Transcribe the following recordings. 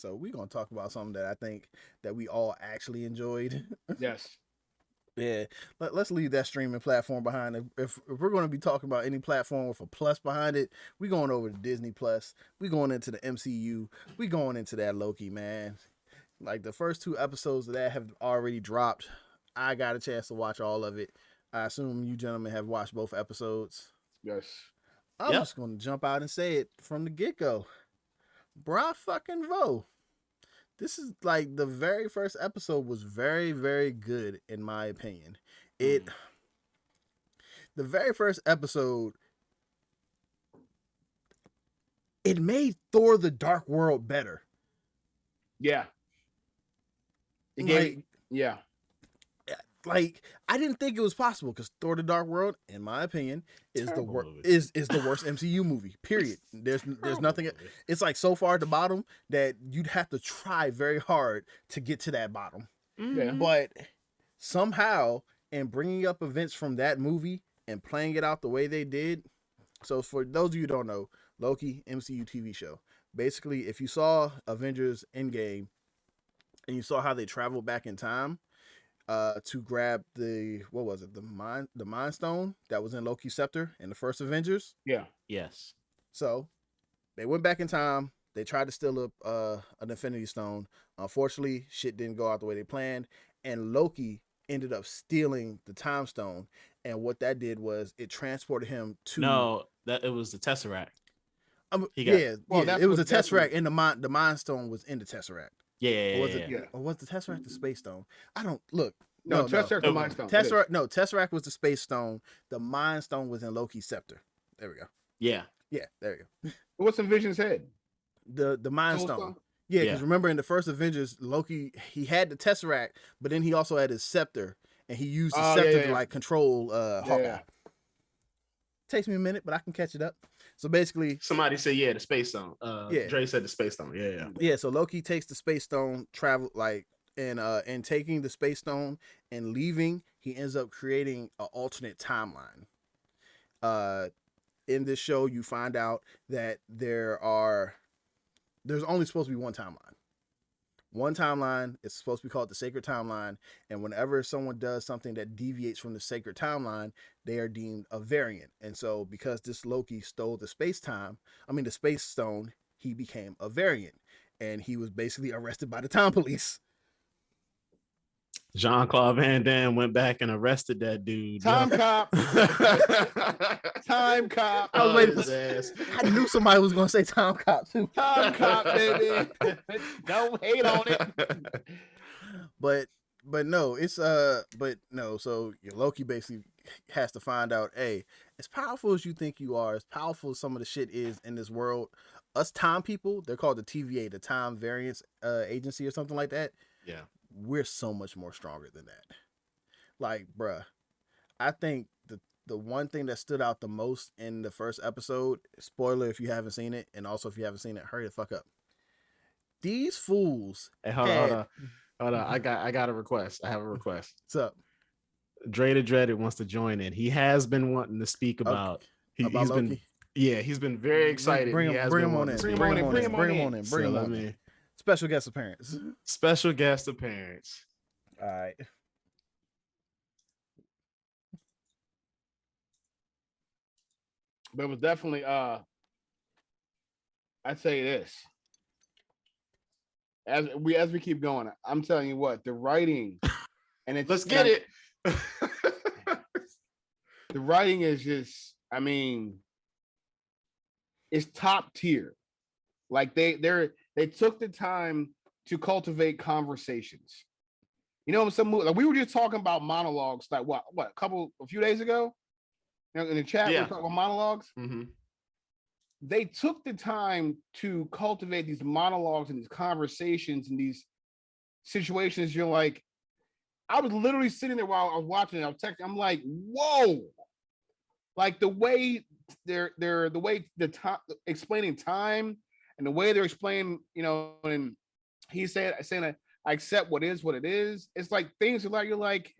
So we're gonna talk about something that I think that we all actually enjoyed. Yes. Yeah, let's leave that streaming platform behind. If we're going to be talking about any platform with a plus behind it, we going over to Disney Plus. We going into the MCU. We going into that Loki, man. Like the first 2 episodes of that have already dropped. I got a chance to watch all of it. I assume you gentlemen have watched both episodes. Yes. I'm just going to jump out and say it from the get-go. Bra fucking Vo. This is like the very first episode was very, very good in my opinion. The very first episode, it made Thor: The Dark World better. Yeah. It gave, yeah. Like I didn't think it was possible because Thor: The Dark World, in my opinion, is the worst MCU movie. Period. There's nothing. It's like so far at the bottom that you'd have to try very hard to get to that bottom. Yeah. But somehow, in bringing up events from that movie and playing it out the way they did. So for those of you who don't know, Loki, MCU TV show. Basically, if you saw Avengers Endgame and you saw how they traveled back in time. To grab the Mind Stone that was in Loki's scepter in the first Avengers. Yeah. Yes. So they went back in time. They tried to steal an Infinity Stone. Unfortunately, shit didn't go out the way they planned, and Loki ended up stealing the Time Stone. And what that did was it transported him to it was the Tesseract. It was a Tesseract, and the Mind Stone was in the Tesseract. Or was the Tesseract the Space Stone? I don't look. No, Tesseract the Mind Stone. Tesseract was the Space Stone. The Mind Stone was in Loki's scepter. There we go. Yeah, there you go. What's in Vision's head? The Mind Stone. Yeah, because remember in the first Avengers, Loki, he had the Tesseract, but then he also had his scepter, and he used the scepter to like control Hawkeye. Yeah. Takes me a minute, but I can catch it up. So basically, somebody said the Space Stone. Dre said the Space Stone. Yeah. So Loki takes the Space Stone, and taking the Space Stone and leaving, he ends up creating an alternate timeline. In this show, you find out that there's only supposed to be one timeline. One timeline is supposed to be called the sacred timeline, and whenever someone does something that deviates from the sacred timeline, they are deemed a variant. And so, because this Loki stole the Space Stone, he became a variant, and he was basically arrested by the Time Police. Jean-Claude Van Damme went back and arrested that dude. Time cop. Time cop. I was waiting for ass. I knew somebody was going to say time cop too. Time cop, baby. Don't hate on it. But no, it's so Loki basically has to find out, hey, as powerful as you think you are, as powerful as some of the shit is in this world, us time people, they're called the TVA, the Time Variance Agency or something like that. Yeah. We're so much more stronger than that. Like, bruh, I think the one thing that stood out the most in the first episode, spoiler if you haven't seen it, and also if you haven't seen it, hurry the fuck up. These fools. Hey, hold on. I got a request. I have a request. What's up? Dre the Dreaded wants to join in. He has been wanting to speak about. About Loki? He's been very excited. Bring him on in. Bring him on in. Special guest appearance. Special guest appearance. All right. But it was definitely I'd say this. As we keep going, I'm telling you what, the writing and it's let's get it. The writing is just, it's top tier. Like they took the time to cultivate conversations. You know, some like we were just talking about monologues like a few days ago. You know, in the chat, we were talking about monologues. Mm-hmm. They took the time to cultivate these monologues and these conversations and these situations. You're like, I was literally sitting there while I was watching it. I was texting. I'm like, whoa! Like the way they're explaining time and the way they're explaining, you know, and he's saying I accept what is what it is. It's like things like you're like,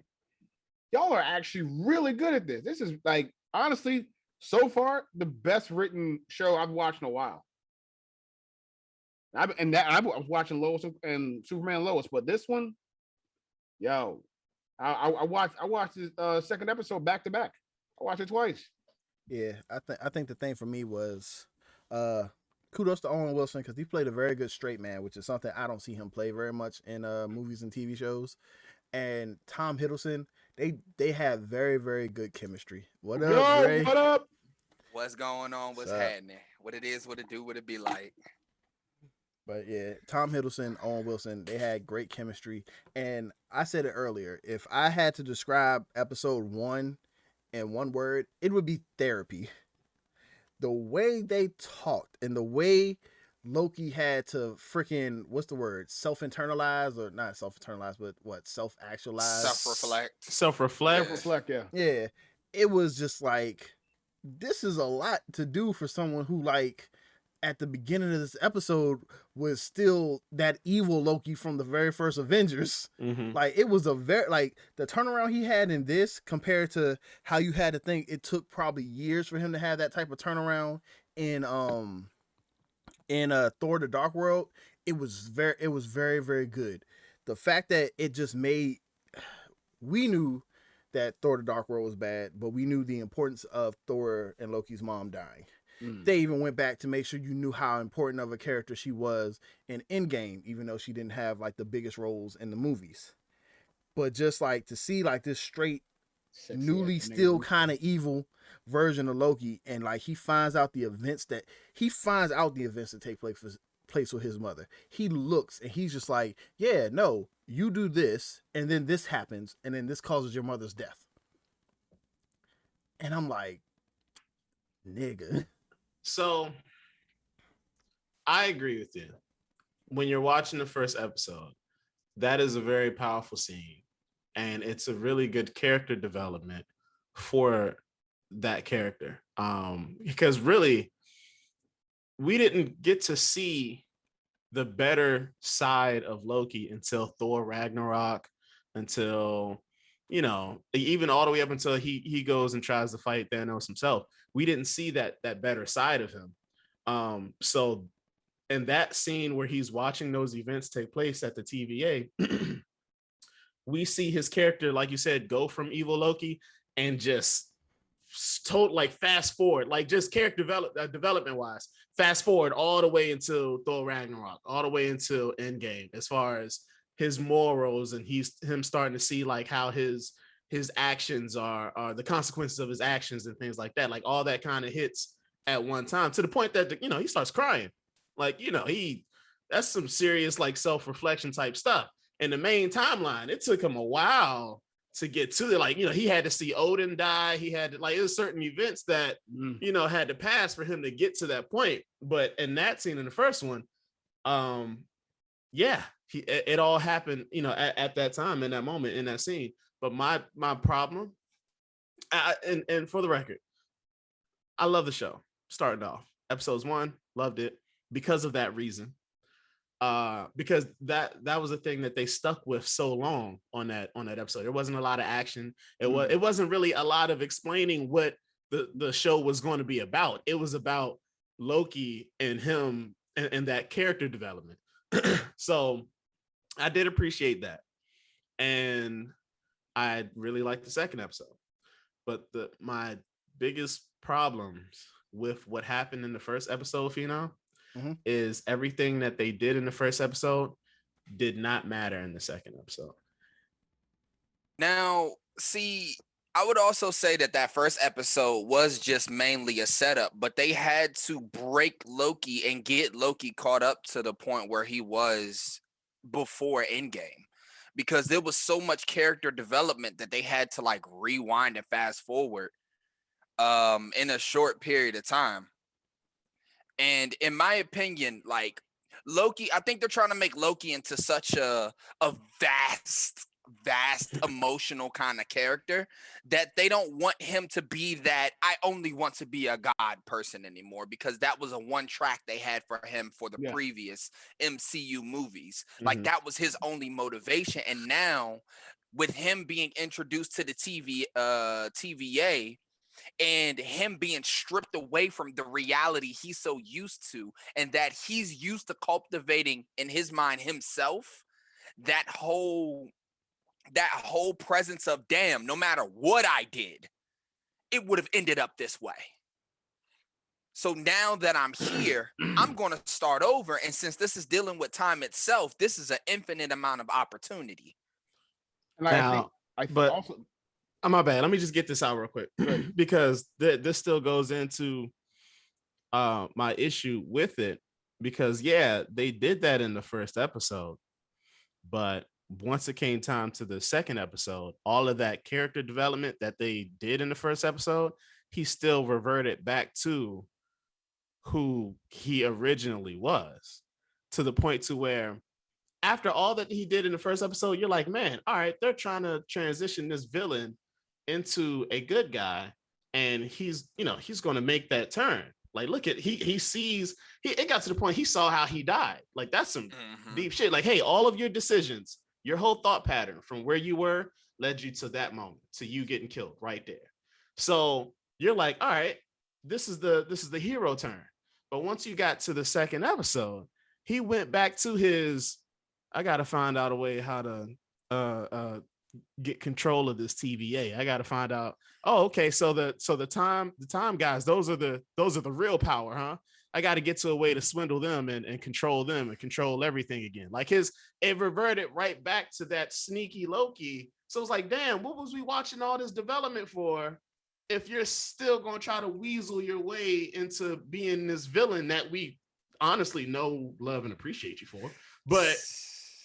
y'all are actually really good at this. This is like, honestly, so far the best written show I've watched in a while. I was watching Lois and Superman Lois, but this one, yo, I watched this second episode back to back. I watched it twice. Yeah, I think the thing for me was kudos to Owen Wilson because he played a very good straight man, which is something I don't see him play very much in movies and TV shows. And Tom Hiddleston, they have very, very good chemistry. What up, Ray? What up? What's going on? What's happening? What it is, what it do, what it be like. But yeah, Tom Hiddleston, Owen Wilson, they had great chemistry. And I said it earlier, if I had to describe episode 1 in one word, it would be therapy. The way they talked and the way Loki had to freaking, what's the word? Self-internalize, or not self-internalize, but what? Self-actualize? Self-reflect. Yeah. Yeah. It was just like, this is a lot to do for someone who, like, at the beginning of this episode was still that evil Loki from the very first Avengers. Mm-hmm. Like, it was a very, like, the turnaround he had in this compared to how you had to think it took probably years for him to have that type of turnaround in Thor the Dark World. It was very, very good. The fact that it just made, we knew that Thor the Dark World was bad, but we knew the importance of Thor and Loki's mom dying. They even went back to make sure you knew how important of a character she was in Endgame, even though she didn't have like the biggest roles in the movies. But just like to see like this straight, newly still kind of evil version of Loki, and like he finds out the events that take place with his mother. He looks and he's just like, yeah, no, you do this, and then this happens, and then this causes your mother's death. And I'm like, nigga. So I agree with you. When you're watching the first episode, that is a very powerful scene. And it's a really good character development for that character. Because really, we didn't get to see the better side of Loki until Thor Ragnarok, until, you know, even all the way up until he goes and tries to fight Thanos himself. We didn't see that better side of him. So in that scene where he's watching those events take place at the TVA, we see his character, like you said, go from evil Loki and just like fast forward, like just character development wise, fast forward all the way until Thor Ragnarok, all the way until Endgame, as far as his morals and him starting to see like how his actions are the consequences of his actions and things like that. Like all that kind of hits at one time to the point that, you know, he starts crying. Like, you know, that's some serious like self-reflection type stuff. In the main timeline, it took him a while to get to it. Like, you know, he had to see Odin die. He had to, like, there's certain events that, you know, had to pass for him to get to that point. But in that scene, in the first one, yeah, it all happened, you know, at that time, in that moment, in that scene. But my problem, and for the record, I love the show. Starting off, episodes 1, loved it because of that reason. Because that was a thing that they stuck with so long on that episode. There wasn't a lot of action. It wasn't really a lot of explaining what the show was going to be about. It was about Loki and him and that character development. So I did appreciate that, and I really liked the second episode. But my biggest problems with what happened in the first episode, Fino, is everything that they did in the first episode did not matter in the second episode. Now, see, I would also say that first episode was just mainly a setup, but they had to break Loki and get Loki caught up to the point where he was before Endgame, because there was so much character development that they had to like rewind and fast forward in a short period of time. And in my opinion, like Loki, I think they're trying to make Loki into such a vast emotional kind of character that they don't want him to be that I only want to be a god person anymore, because that was a one track they had for him for the previous MCU movies. Like that was his only motivation. And now with him being introduced to the TVA, and him being stripped away from the reality he's so used to, and that he's used to cultivating in his mind himself, that whole presence of, damn, no matter what I did, it would have ended up this way. So now that I'm here, I'm going to start over. And since this is dealing with time itself, this is an infinite amount of opportunity. And I think also, my bad. Let me just get this out real quick because this still goes into my issue with it. Because yeah, they did that in the first episode, but once it came time to the second episode, all of that character development that they did in the first episode, he still reverted back to who he originally was, to the point to where after all that he did in the first episode, you're like, man, all right, they're trying to transition this villain into a good guy, and he's going to make that turn. Like, look at he sees it got to the point he saw how he died. Like, that's some deep shit. Like, hey, all of your decisions, your whole thought pattern from where you were led you to that moment, to you getting killed right there. So you're like, all right, this is the hero turn. But once you got to the second episode, he went back to his, I got to find out a way how to get control of this TVA. I got to find out. Oh, okay. So the time guys, those are the real power, huh? I got to get to a way to swindle them and control them and control everything again. Like it reverted right back to that sneaky Loki. So it's like, damn, what was we watching all this development for if you're still going to try to weasel your way into being this villain that we honestly know, love, and appreciate you for? But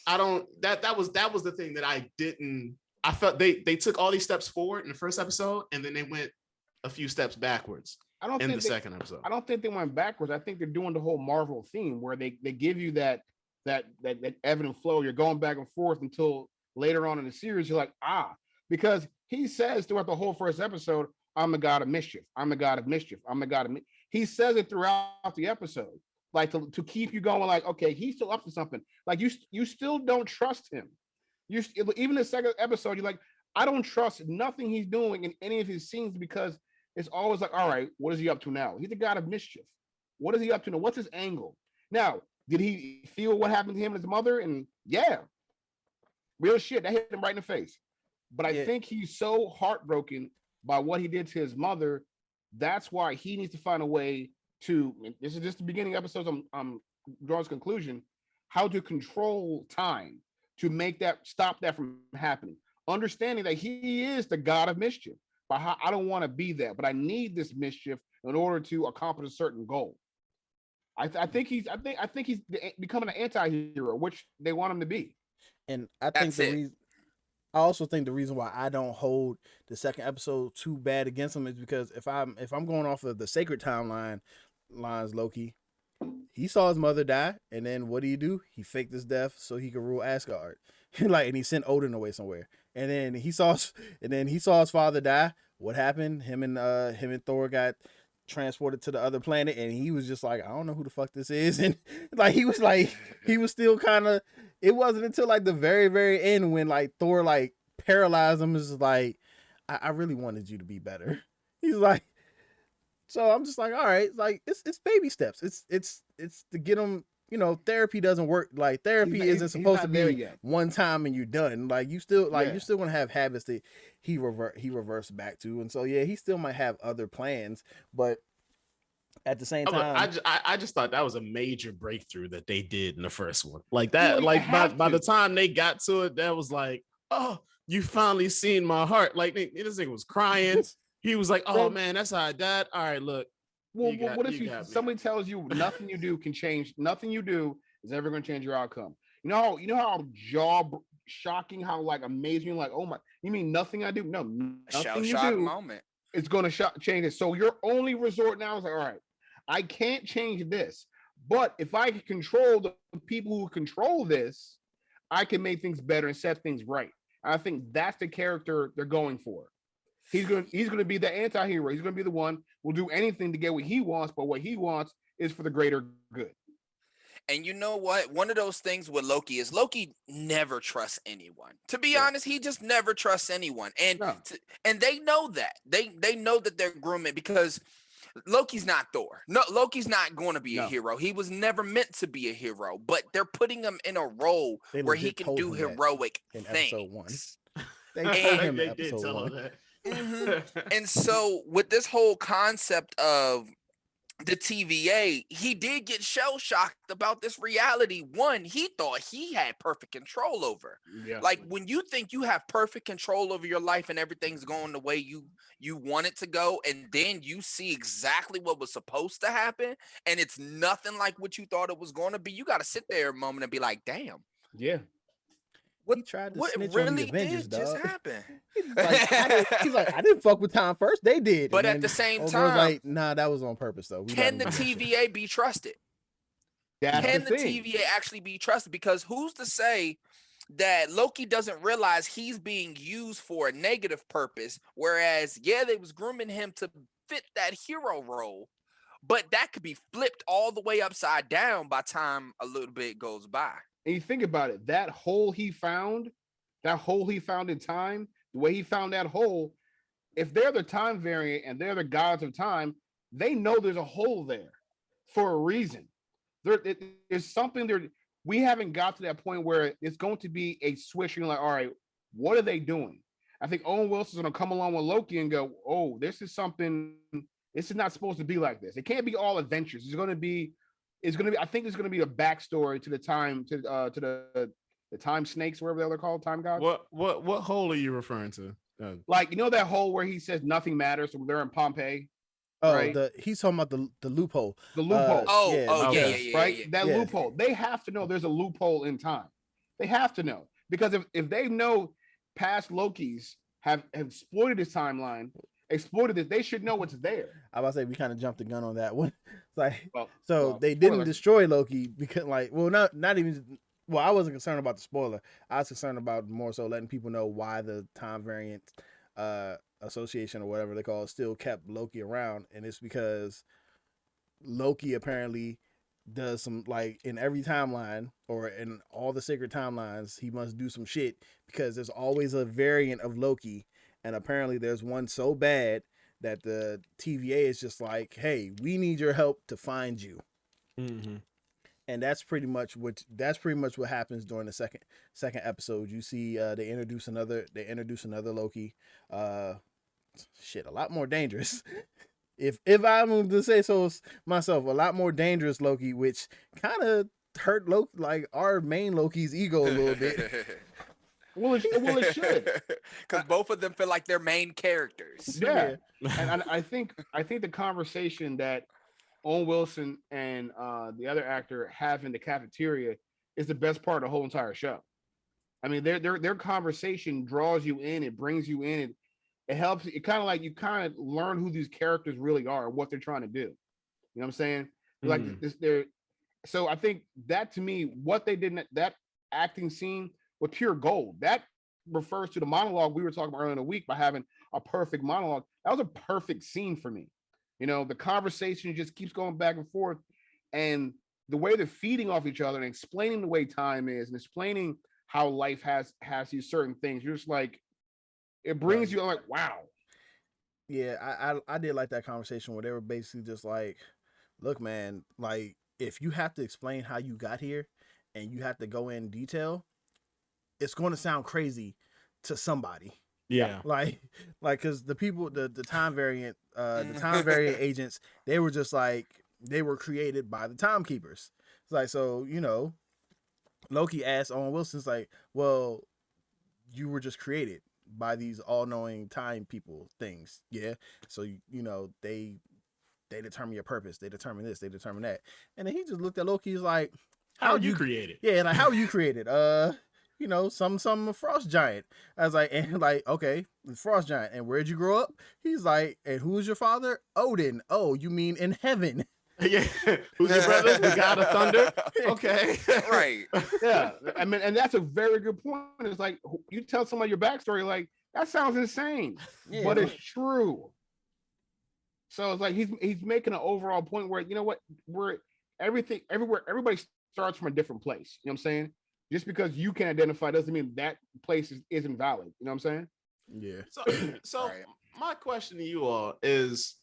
I don't, that was the thing that I felt they took all these steps forward in the first episode, and then they went a few steps backwards in the second episode. I don't think they went backwards. I think they're doing the whole Marvel theme where they give you that ebb and flow. You're going back and forth until later on in the series, you're like, because he says throughout the whole first episode, I'm the god of mischief. I'm the god of mischief. I'm the god of He says it throughout the episode, like to keep you going, like, okay, he's still up to something. Like you still don't trust him. Even the second episode, you're like, I don't trust nothing he's doing in any of his scenes, because it's always like, all right, what is he up to now? He's the god of mischief. What is he up to now? What's his angle? Now, did he feel what happened to him and his mother? And yeah, real shit, that hit him right in the face. But I think he's so heartbroken by what he did to his mother. That's why he needs to find a way to, this is just the beginning episodes, I'm drawing his conclusion, how to control time to make stop that from happening. Understanding that he is the god of mischief. But I don't want to be that, but I need this mischief in order to accomplish a certain goal. I think he's becoming an anti-hero, which they want him to be. And I think I also think the reason why I don't hold the second episode too bad against him is because if I'm going off of the sacred timeline lines, Loki, he saw his mother die, and then what do? He faked his death so he could rule Asgard. And he sent Odin away somewhere. And then he saw his father die. What happened? Him and Thor got transported to the other planet, and he was just like, I don't know who the fuck this is. And he was still kind of, it wasn't until like the very, very end when like Thor like paralyzed him, is like, I really wanted you to be better. He's like, so I'm just like, all right, like it's baby steps. It's to get him. Therapy doesn't work. Like therapy isn't supposed to be one time and you're done. Like you still you're still gonna have habits that he reversed back to, and so he still might have other plans, but at the same time, I just thought that was a major breakthrough that they did in the first one. Like that, by the time they got to it, that was like, oh, you finally seen my heart. Like this nigga was crying. He was like, oh man, that's how I died. All right, look. Well, what if somebody tells you nothing you do can change? Nothing you do is ever going to change your outcome. You know how jaw shocking, how like amazing, like, oh my, you mean nothing I do? No, nothing you do moment. It's going to change it. So your only resort now is like, all right, I can't change this, but if I can control the people who control this, I can make things better and set things right. And I think that's the character they're going for. He's gonna be the anti-hero. He's gonna be the one who will do anything to get what he wants, but what he wants is for the greater good. And you know what? One of those things with Loki is Loki never trusts anyone. To be honest, he just never trusts anyone. And No. and they know that. They know that they're grooming because Loki's not Thor. No, Loki's not going to be a hero. He was never meant to be a hero, but they're putting him in a role where he can do heroic in things. episode 1. They told him in They did episode tell 1. him that. And so with this whole concept of the TVA, he did get shell shocked about this reality. One, he thought he had perfect control over. Yeah. Like when you think you have perfect control over your life and everything's going the way you want it to go, and then you see exactly what was supposed to happen, and it's nothing like what you thought it was going to be. You got to sit there a moment and be like, "Damn, Yeah. He tried to snitch on the Avengers, did just dog. happen?" He's like, I didn't fuck with Tom first. They did. But And at then the same old girl's time, like, nah, that was on purpose, though. can the TVA be trusted? That's Can the the thing. TVA actually be trusted? Because who's to say that Loki doesn't realize he's being used for a negative purpose, whereas they was grooming him to fit that hero role, but that could be flipped all the way upside down by time a little bit goes by. And you think about it, that hole he found in time, the way he found that hole, if they're the time variant and they're the gods of time, they know there's a hole there for a reason. There's something there. We haven't got to that point where it's going to be a switch. You're like, all right, what are they doing? I think Owen Wilson's going to come along with Loki and go, oh, this is not supposed to be like this. It can't be all adventures. I think it's going to be a backstory to the time, to the time snakes, whatever they're called, time gods. What hole are you referring to? Like, you know that hole where he says nothing matters, so they're in Pompeii. Oh, right? He's talking about the loophole. The loophole. Right? That loophole. They have to know there's a loophole in time. They have to know. Because if they know past Lokis have exploited this timeline, exploited it, they should know what's there. I was about to say we kind of jumped the gun on that one. It's like, well, they didn't destroy Loki because, like, not even. Well, I wasn't concerned about the spoiler. I was concerned about more so letting people know why the time variant association or whatever they call it still kept Loki around, and it's because Loki apparently does some, like, in every timeline or in all the sacred timelines, he must do some shit because there's always a variant of Loki, and apparently there's one so bad that the TVA is just like, hey, we need your help to find you. Mm-hmm. And that's pretty much what happens during the second episode. You see they introduce another Loki, a lot more dangerous. if I'm to say so myself, a lot more dangerous Loki, which kind of hurt Loki, like our main Loki's ego a little bit. Well, it should, because both of them feel like they're main characters. Yeah. And I think the conversation that Owen Wilson and the other actor have in the cafeteria is the best part of the whole entire show. I mean, their conversation draws you in, it brings you in, it helps. It kind of learn who these characters really are and what they're trying to do. You know what I'm saying? Like so I think that, to me, what they did in that acting scene was pure gold. That refers to the monologue we were talking about earlier in the week by having a perfect monologue. That was a perfect scene for me. You know, the conversation just keeps going back and forth, and the way they're feeding off each other and explaining the way time is and explaining how life has these certain things. You're just like, it brings you like, wow. Yeah, I did like that conversation where they were basically just like, look, man, like, if you have to explain how you got here and you have to go in detail, it's going to sound crazy to somebody. Yeah. Like, because the people, the time variant agents, they were just like, they were created by the timekeepers. It's like, so, you know, Loki asked Owen Wilson's like, well, you were just created by these all-knowing time people things. Yeah. So, you know, they determine your purpose. They determine this, they determine that. And then he just looked at Loki. He's like, how are you created? Yeah. Like, how are you created? You know, some frost giant. I was like, and like, okay, frost giant. And where'd you grow up? He's like, and who's your father? Odin. Oh, you mean in heaven? Yeah. Who's your brother? The god of thunder. Okay. Right. Yeah. I mean, and that's a very good point. It's like, you tell somebody your backstory, like, that sounds insane, but it's true. So it's like he's making an overall point where, you know what, everybody starts from a different place. You know what I'm saying? Just because you can identify doesn't mean that place isn't valid. You know what I'm saying? Yeah. So Right. my question to you all is,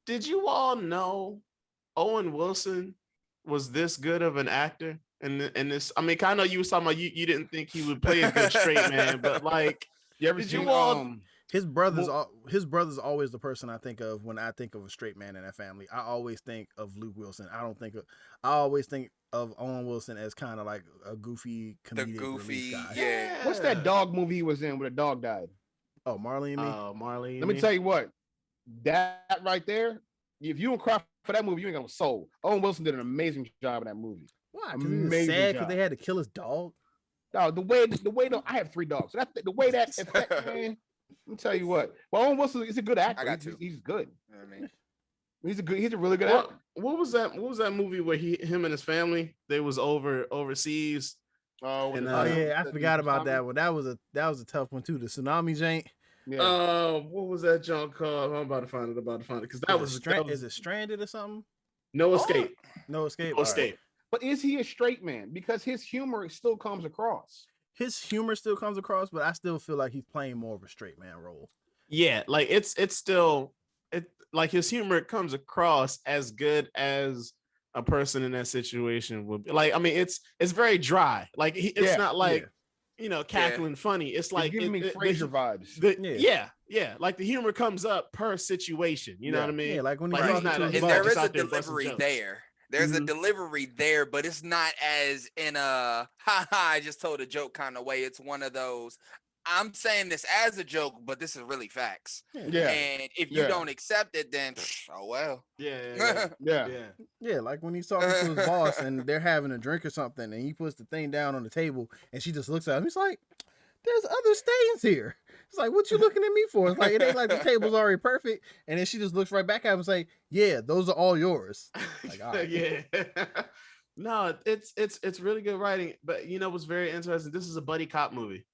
did you all know Owen Wilson was this good of an actor? And this, I mean, I know you was talking about you didn't think he would play a good straight man, but like, You ever did seen you all? His brother's always the person I think of when I think of a straight man in that family. I always think of Luke Wilson. I always think of Owen Wilson as kind of like a goofy comedic relief guy. Yeah. What's that dog movie he was in where the dog died? Oh, Marley and Me. Marley. Let me tell you what, that right there, if you don't cry for that movie, you ain't got no soul. Owen Wilson did an amazing job in that movie. Why? Because he was sad because they had to kill his dog. No, the way I have 3 dogs. So the way that affect, man. Let me tell you what. Well, Owen Wilson is a good actor. I got two. He's good. You know what I mean? He's a really good actor. What was that movie where him and his family, they was overseas? Oh, And, I forgot about that one. That was a tough one too. The tsunami jank. Yeah. What was that junk called? I'm about to find it because that was Is it Stranded or something? No Escape. No Escape. No Escape. But is he a straight man? Because his humor still comes across. His humor still comes across, but I still feel like he's playing more of a straight man role. Yeah, like it's still like his humor comes across as good as a person in that situation would be. Like, I mean, it's very dry. Like it's not like cackling funny. It's like giving me Frasier vibes. Yeah. Like the humor comes up per situation. You know what I mean? Yeah, like when Like, he's talking to his And boss. there is out a there busting delivery jokes. there. There's a delivery there, but it's not as in a I just told a joke kind of way. It's one of those, I'm saying this as a joke, but this is really facts. Yeah. And if you don't accept it, then oh well. Yeah. Like when he's talking to his boss and they're having a drink or something, and he puts the thing down on the table, and she just looks at him. He's like, "There's other stains here." It's like, "What you looking at me for?" It's like, it ain't like the table's already perfect. And then she just looks right back at him and say, "Yeah, those are all yours." Like, all right. Yeah. No, it's really good writing. But you know what's very interesting? This is a buddy cop movie.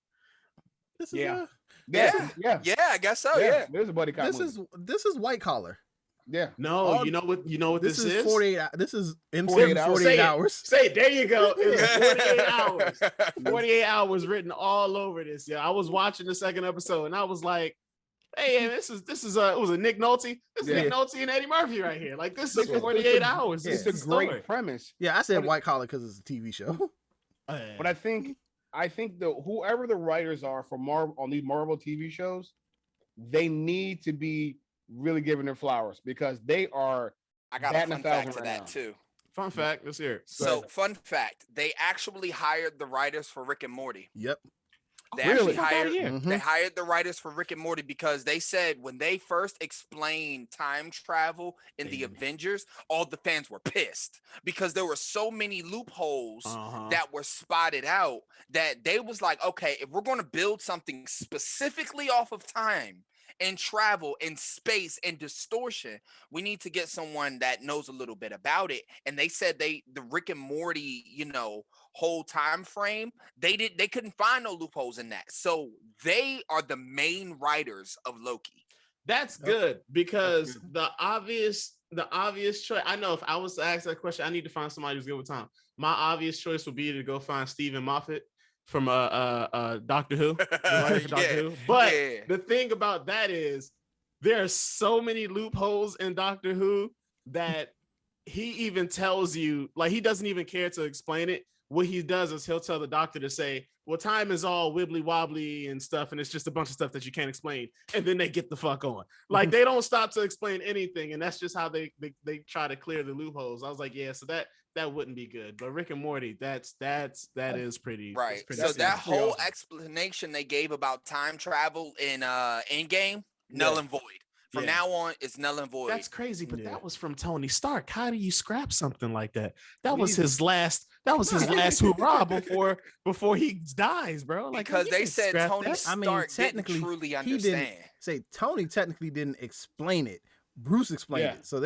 This is Yeah. Yeah, I guess so. Yeah. There's a buddy cop movie. This is white collar. Yeah. No, you know what this is? 48. This is in 48 hours. 48 hours. Say it. There you go. It's 48 hours. 48 hours written all over this. Yeah, I was watching the second episode and I was like, "Hey, this is it was a Nick Nolte. This is Nick Nolte and Eddie Murphy right here. Like this is 48 hours. It's It's a great premise. Yeah, I said white collar because it's a TV show. But I think whoever the writers are for Marvel on these Marvel TV shows, they need to be really giving their flowers because they are. I got a fun fact to that too. Fun fact, let's hear it. So, fun fact, they actually hired the writers for Rick and Morty. Yep. They Really? actually Mhm. they hired the writers for Rick and Morty because they said when they first explained time travel in the Avengers, all the fans were pissed because there were so many loopholes that were spotted out that they was like, okay, if we're going to build something specifically off of time and travel and space and distortion, we need to get someone that knows a little bit about it. And they said the Rick and Morty, whole time frame, they couldn't find no loopholes in that. So they are the main writers of Loki. That's good because the obvious choice. I know if I was to ask that question, I need to find somebody who's good with time. My obvious choice would be to go find Stephen Moffat from Doctor Who. But the thing about that is there are so many loopholes in Doctor Who that he even tells you, like, he doesn't even care to explain it. What he does is he'll tell the doctor to say, well, time is all wibbly wobbly and stuff, and it's just a bunch of stuff that you can't explain, and then they get the fuck on. Like, they don't stop to explain anything, and that's just how they try to clear the loopholes. I was like, yeah, so that wouldn't be good. But Rick and Morty, that is pretty right. Pretty so that whole awesome. explanation they gave about time travel in Endgame, null and void. From now on, it's null and void. That's crazy, but that was from Tony Stark. How do you scrap something like that? That was his last. That was his last hurrah before he dies, bro. Like, because they said Tony Stark didn't truly understand. Tony technically didn't explain it. Bruce explained it. So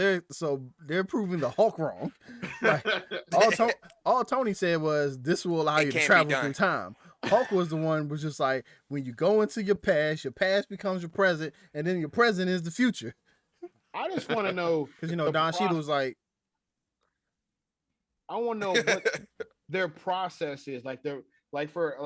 they're proving the Hulk wrong. Like, all Tony said was this will allow you to travel through time. Hulk was the one was just like, when you go into your past becomes your present, and then your present is the future. I just want to know because Don Cheadle was like, I want to know their process is, for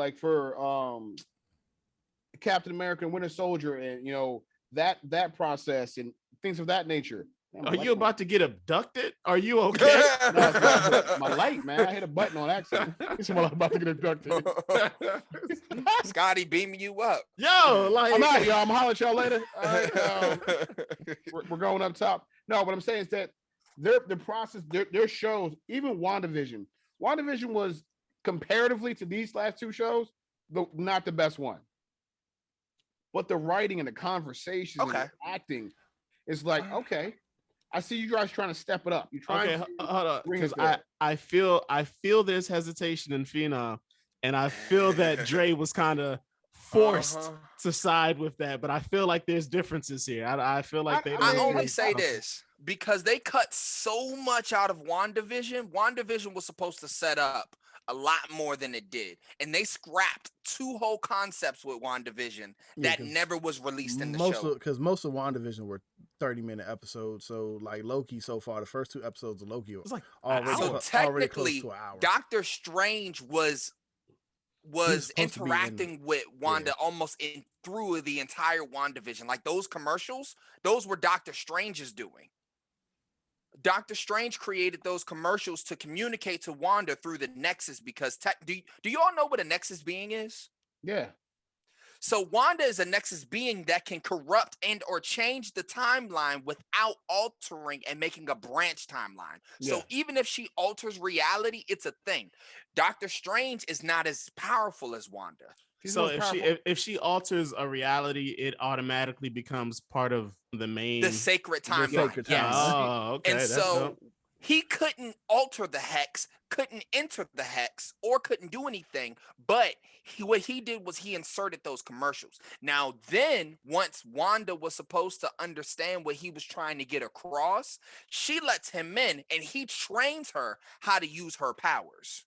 Captain America and Winter Soldier, and that process and things of that nature. Damn, Are you about to get abducted? Are you okay? No, it's my light, man. I hit a button on accident. It's about to get abducted. Scotty beaming you up. Yo, like I'm out, y'all. I'm holler at y'all later. All right, we're going up top. No, what I'm saying is that the process, their shows, even WandaVision was comparatively to these last two shows, not the best one. But the writing and the conversation and the acting is like, okay, I see you guys trying to step it up. You're trying to hold on, because I feel there's hesitation in Phenom, and I feel that Dre was kind of forced to side with that, but I feel like there's differences here. I feel like they. I only say this because they cut so much out of WandaVision. WandaVision was supposed to set up a lot more than it did, and they scrapped two whole concepts with WandaVision that never was released in the show. Because most of WandaVision were 30-minute episodes. So like Loki, so far the first two episodes of Loki was like already close to an hour. Doctor Strange was interacting with Wanda almost through the entire WandaVision. Like those commercials, those were Doctor Strange's doing. Doctor Strange created those commercials to communicate to Wanda through the Nexus, because do you all know what a Nexus being is? Yeah. So Wanda is a Nexus being that can corrupt and or change the timeline without altering and making a branch timeline. So even if she alters reality, it's a thing. Doctor Strange is not as powerful as Wanda. So if she alters a reality, it automatically becomes part of the sacred timeline. Yes. Oh, okay. And so he couldn't alter the hex, couldn't enter the hex, or couldn't do anything. But what he did was he inserted those commercials. Now, then, once Wanda was supposed to understand what he was trying to get across, she lets him in, and he trains her how to use her powers.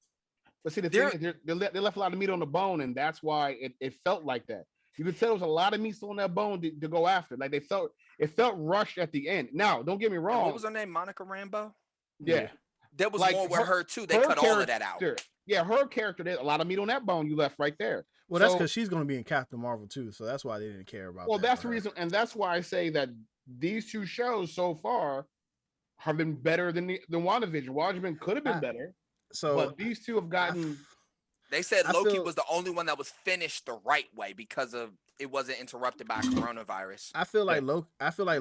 But see, the thing is, they left a lot of meat on the bone, and that's why it felt like that. You could tell there was a lot of meat still on that bone to go after. Like it felt rushed at the end. Now, don't get me wrong. What was her name? Monica Rambeau? Yeah. There was more with her too. They cut all of that out. Yeah, her character, there's a lot of meat on that bone you left right there. Well, that's because she's going to be in Captain Marvel too, so that's why they didn't care about. Well, that's the reason, and that's why I say that these two shows so far have been better than WandaVision. WandaVision could have been better. But these two have gotten. They said Loki was the only one that was finished the right way because of it wasn't interrupted by coronavirus. I feel like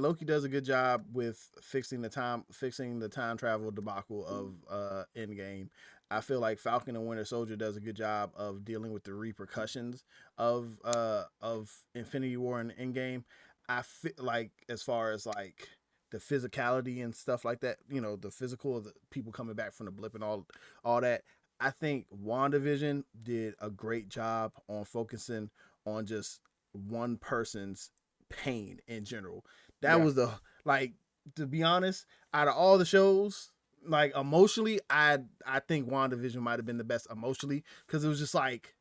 Loki does a good job with fixing the time travel debacle of Endgame. I feel like Falcon and Winter Soldier does a good job of dealing with the repercussions of Infinity War and Endgame. I feel like as far as like the physicality and stuff like that, the physical of the people coming back from the blip and all that. I think WandaVision did a great job on focusing on just one person's pain in general. That was to be honest, out of all the shows, like emotionally, I think WandaVision might have been the best emotionally, because it was just like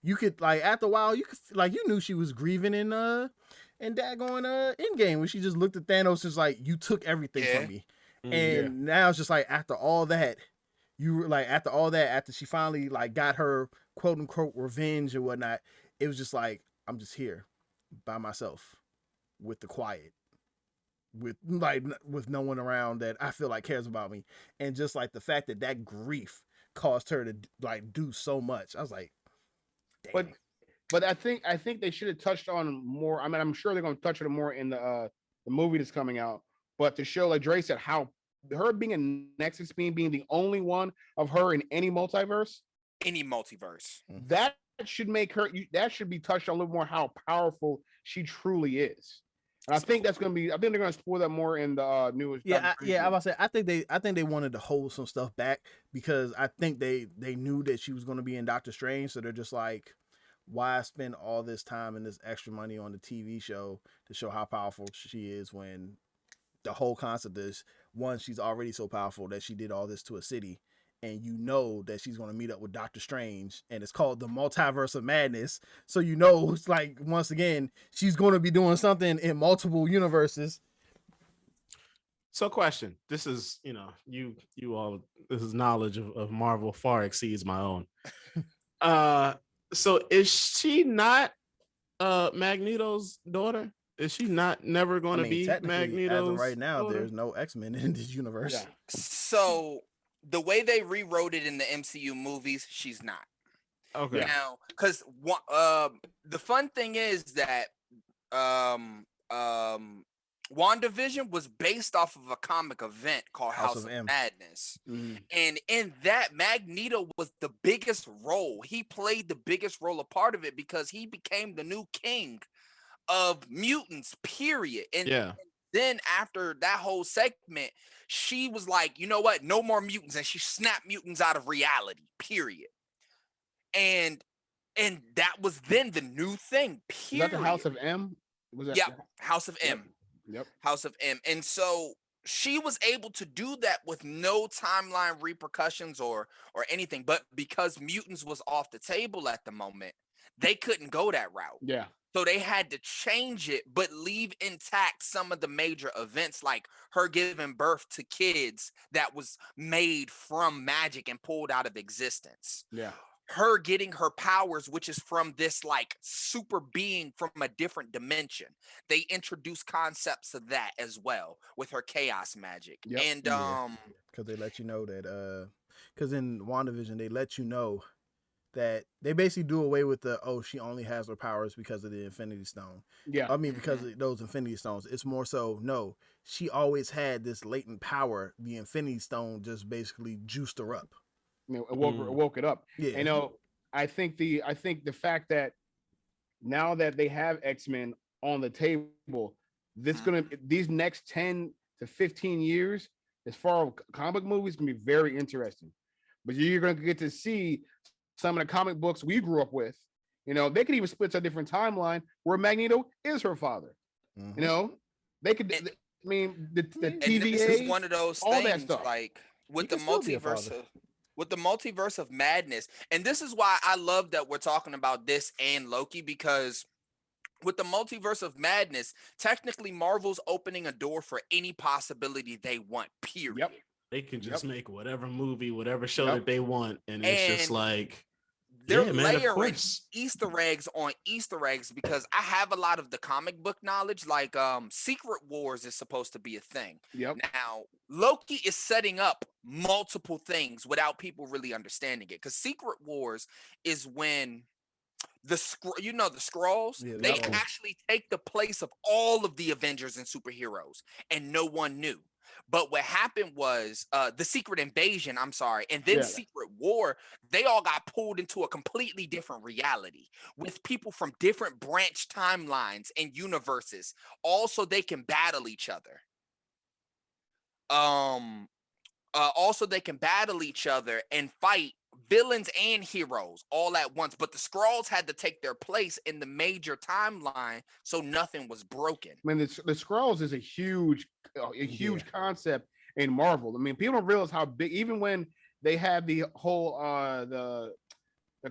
you could like after a while you knew she was grieving in daggone Endgame when she just looked at Thanos just like, you took everything from me. And now it's just like after all that, after she finally like got her quote unquote revenge or whatnot, it was just like, I'm just here by myself with the quiet, with no one around that I feel like cares about me. And just like the fact that grief caused her to like do so much. I was like, dang. But I think they should have touched on more. I mean, I'm sure they're going to touch on it more in the movie that's coming out. But to show, like Dre said, how her being a Nexus being the only one of her in any multiverse, that should make her. That should be touched on a little more how powerful she truly is. And I think that's going to be. I think they're going to explore that more in the newest. I was about to say. I think they wanted to hold some stuff back because I think they knew that she was going to be in Doctor Strange, so they're just like, why spend all this time and this extra money on the TV show to show how powerful she is when the whole concept is, one, she's already so powerful that she did all this to a city, and that she's going to meet up with Doctor Strange, and it's called the Multiverse of Madness. So it's like, once again, she's going to be doing something in multiple universes. So, question. This is, you all. This is knowledge of Marvel far exceeds my own. So is she not Magneto's daughter? Is she not never going to be technically, as of Magneto's right now, daughter? there's no X-Men in this universe. Yeah. So the way they rewrote it in the MCU movies, she's not. Okay. Now, because the fun thing is that WandaVision was based off of a comic event called House of Madness. And in that, Magneto was the biggest role. He played the biggest role, a part of it, because he became the new king of mutants, period. And then after that whole segment, she was like, you know what? No more mutants. And she snapped mutants out of reality, period. And that was then the new thing, period. Was that the House of M? Was that? Yep, House of M. Yep. House of M. And so she was able to do that with no timeline repercussions or anything. But because mutants was off the table at the moment, they couldn't go that route. Yeah. So they had to change it, but leave intact some of the major events, like her giving birth to kids that was made from magic and pulled out of existence. Yeah. Her getting her powers, which is from this like super being from a different dimension. They introduced concepts of that as well with her chaos magic. Yep. And because they let you know that because in WandaVision they let you know that they basically do away with she only has her powers because of the Infinity Stone. Yeah. I mean, because of those Infinity Stones. It's more so, no, she always had this latent power. The Infinity Stone just basically juiced her up. Woke it up. Yeah. I think the fact that now that they have X-Men on the table, these next 10 to 15 years, as far as comic movies, gonna be very interesting. But you're gonna get to see some of the comic books we grew up with. They could even split a different timeline where Magneto is her father. They could. The TVA. This is one of those all things, that stuff. like with the multiverse of madness. And this is why I love that we're talking about this and Loki, because with the multiverse of madness, technically Marvel's opening a door for any possibility they want, period. Yep. They can just make whatever movie, whatever show that they want. And it's just like, they're layering Easter eggs on Easter eggs, because I have a lot of the comic book knowledge, like Secret Wars is supposed to be a thing. Yep. Now, Loki is setting up multiple things without people really understanding it, because Secret Wars is when the Skrulls, they actually take the place of all of the Avengers and superheroes, and no one knew. But what happened was the Secret Invasion, and then Secret War, they all got pulled into a completely different reality with people from different branch timelines and universes. Also, they can battle each other. Also, they can battle each other and fight villains and heroes all at once. But the Skrulls had to take their place in the major timeline, so nothing was broken. I mean, the Skrulls is a huge concept in Marvel. I mean, people don't realize how big, even when they have the whole the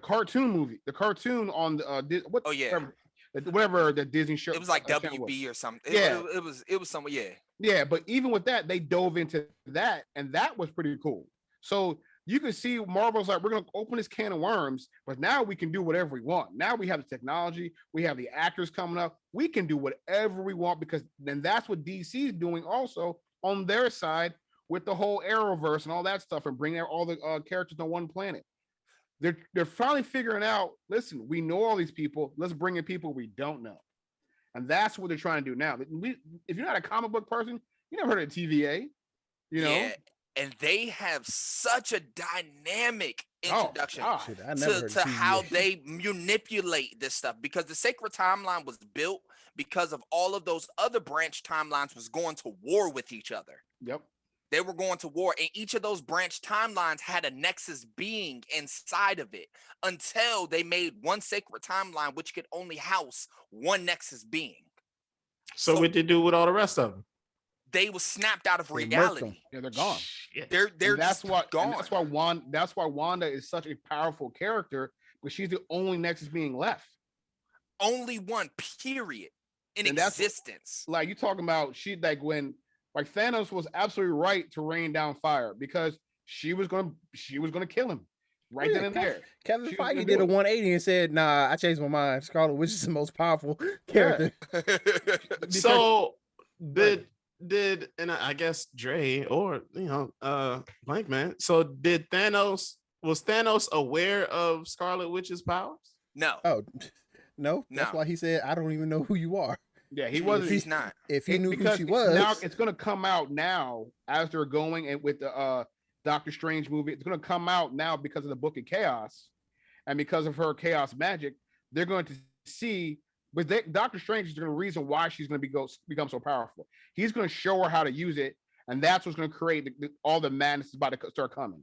cartoon movie, the cartoon on whatever the Disney show. It was like WB or something. It was somewhere. Yeah, but even with that, they dove into that, and that was pretty cool. So you can see Marvel's like, we're going to open this can of worms, but now we can do whatever we want. Now we have the technology, we have the actors coming up, we can do whatever we want, because then that's what DC is doing also on their side with the whole Arrowverse and all that stuff, and bringing all the characters on one planet. They're finally figuring out, listen, we know all these people, let's bring in people we don't know. And that's what they're trying to do now. If you're not a comic book person, you never heard of TVA, Yeah, and they have such a dynamic introduction to how they manipulate this stuff, because the Sacred Timeline was built because of all of those other branch timelines was going to war with each other. Yep. They were going to war, and each of those branch timelines had a nexus being inside of it until they made one sacred timeline, which could only house one nexus being. So what they do with all the rest of them? They were snapped out of reality. Yeah, they're gone. They're that's just gone. That's why Wanda is such a powerful character, because she's the only nexus being left. Only one, period, in existence. Like, you talking about, she, like, when Like Thanos was absolutely right to rain down fire because she was gonna kill him right then and there. Kevin She was gonna Feige do did a it. 180 and said, "Nah, I changed my mind. Scarlet Witch is the most powerful character." Because- So did and I guess Dre or Blank Man. So was Thanos aware of Scarlet Witch's powers? No, Oh, no, that's No. why he said, "I don't even know who you are." Yeah, he If wasn't. he's not. If he knew who because she it's was, now it's going to come out now as they're going and with the Doctor Strange movie. It's going to come out now because of the Book of Chaos and because of her chaos magic. They're going to see, but Doctor Strange is going to reason why she's going to become so powerful. He's going to show her how to use it, and that's what's going to create all the madness is about to start coming.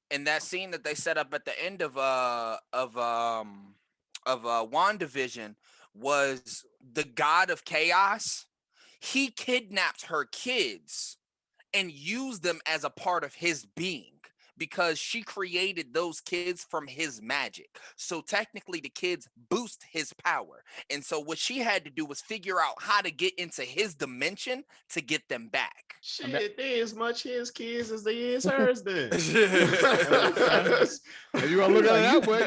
And that scene that they set up at the end of WandaVision was the god of chaos. He kidnapped her kids and used them as a part of his being because she created those kids from his magic. So technically the kids boost his power. And so what she had to do was figure out how to get into his dimension to get them back. Shit, they as much his kids as they is hers then. If you want to look at it that way,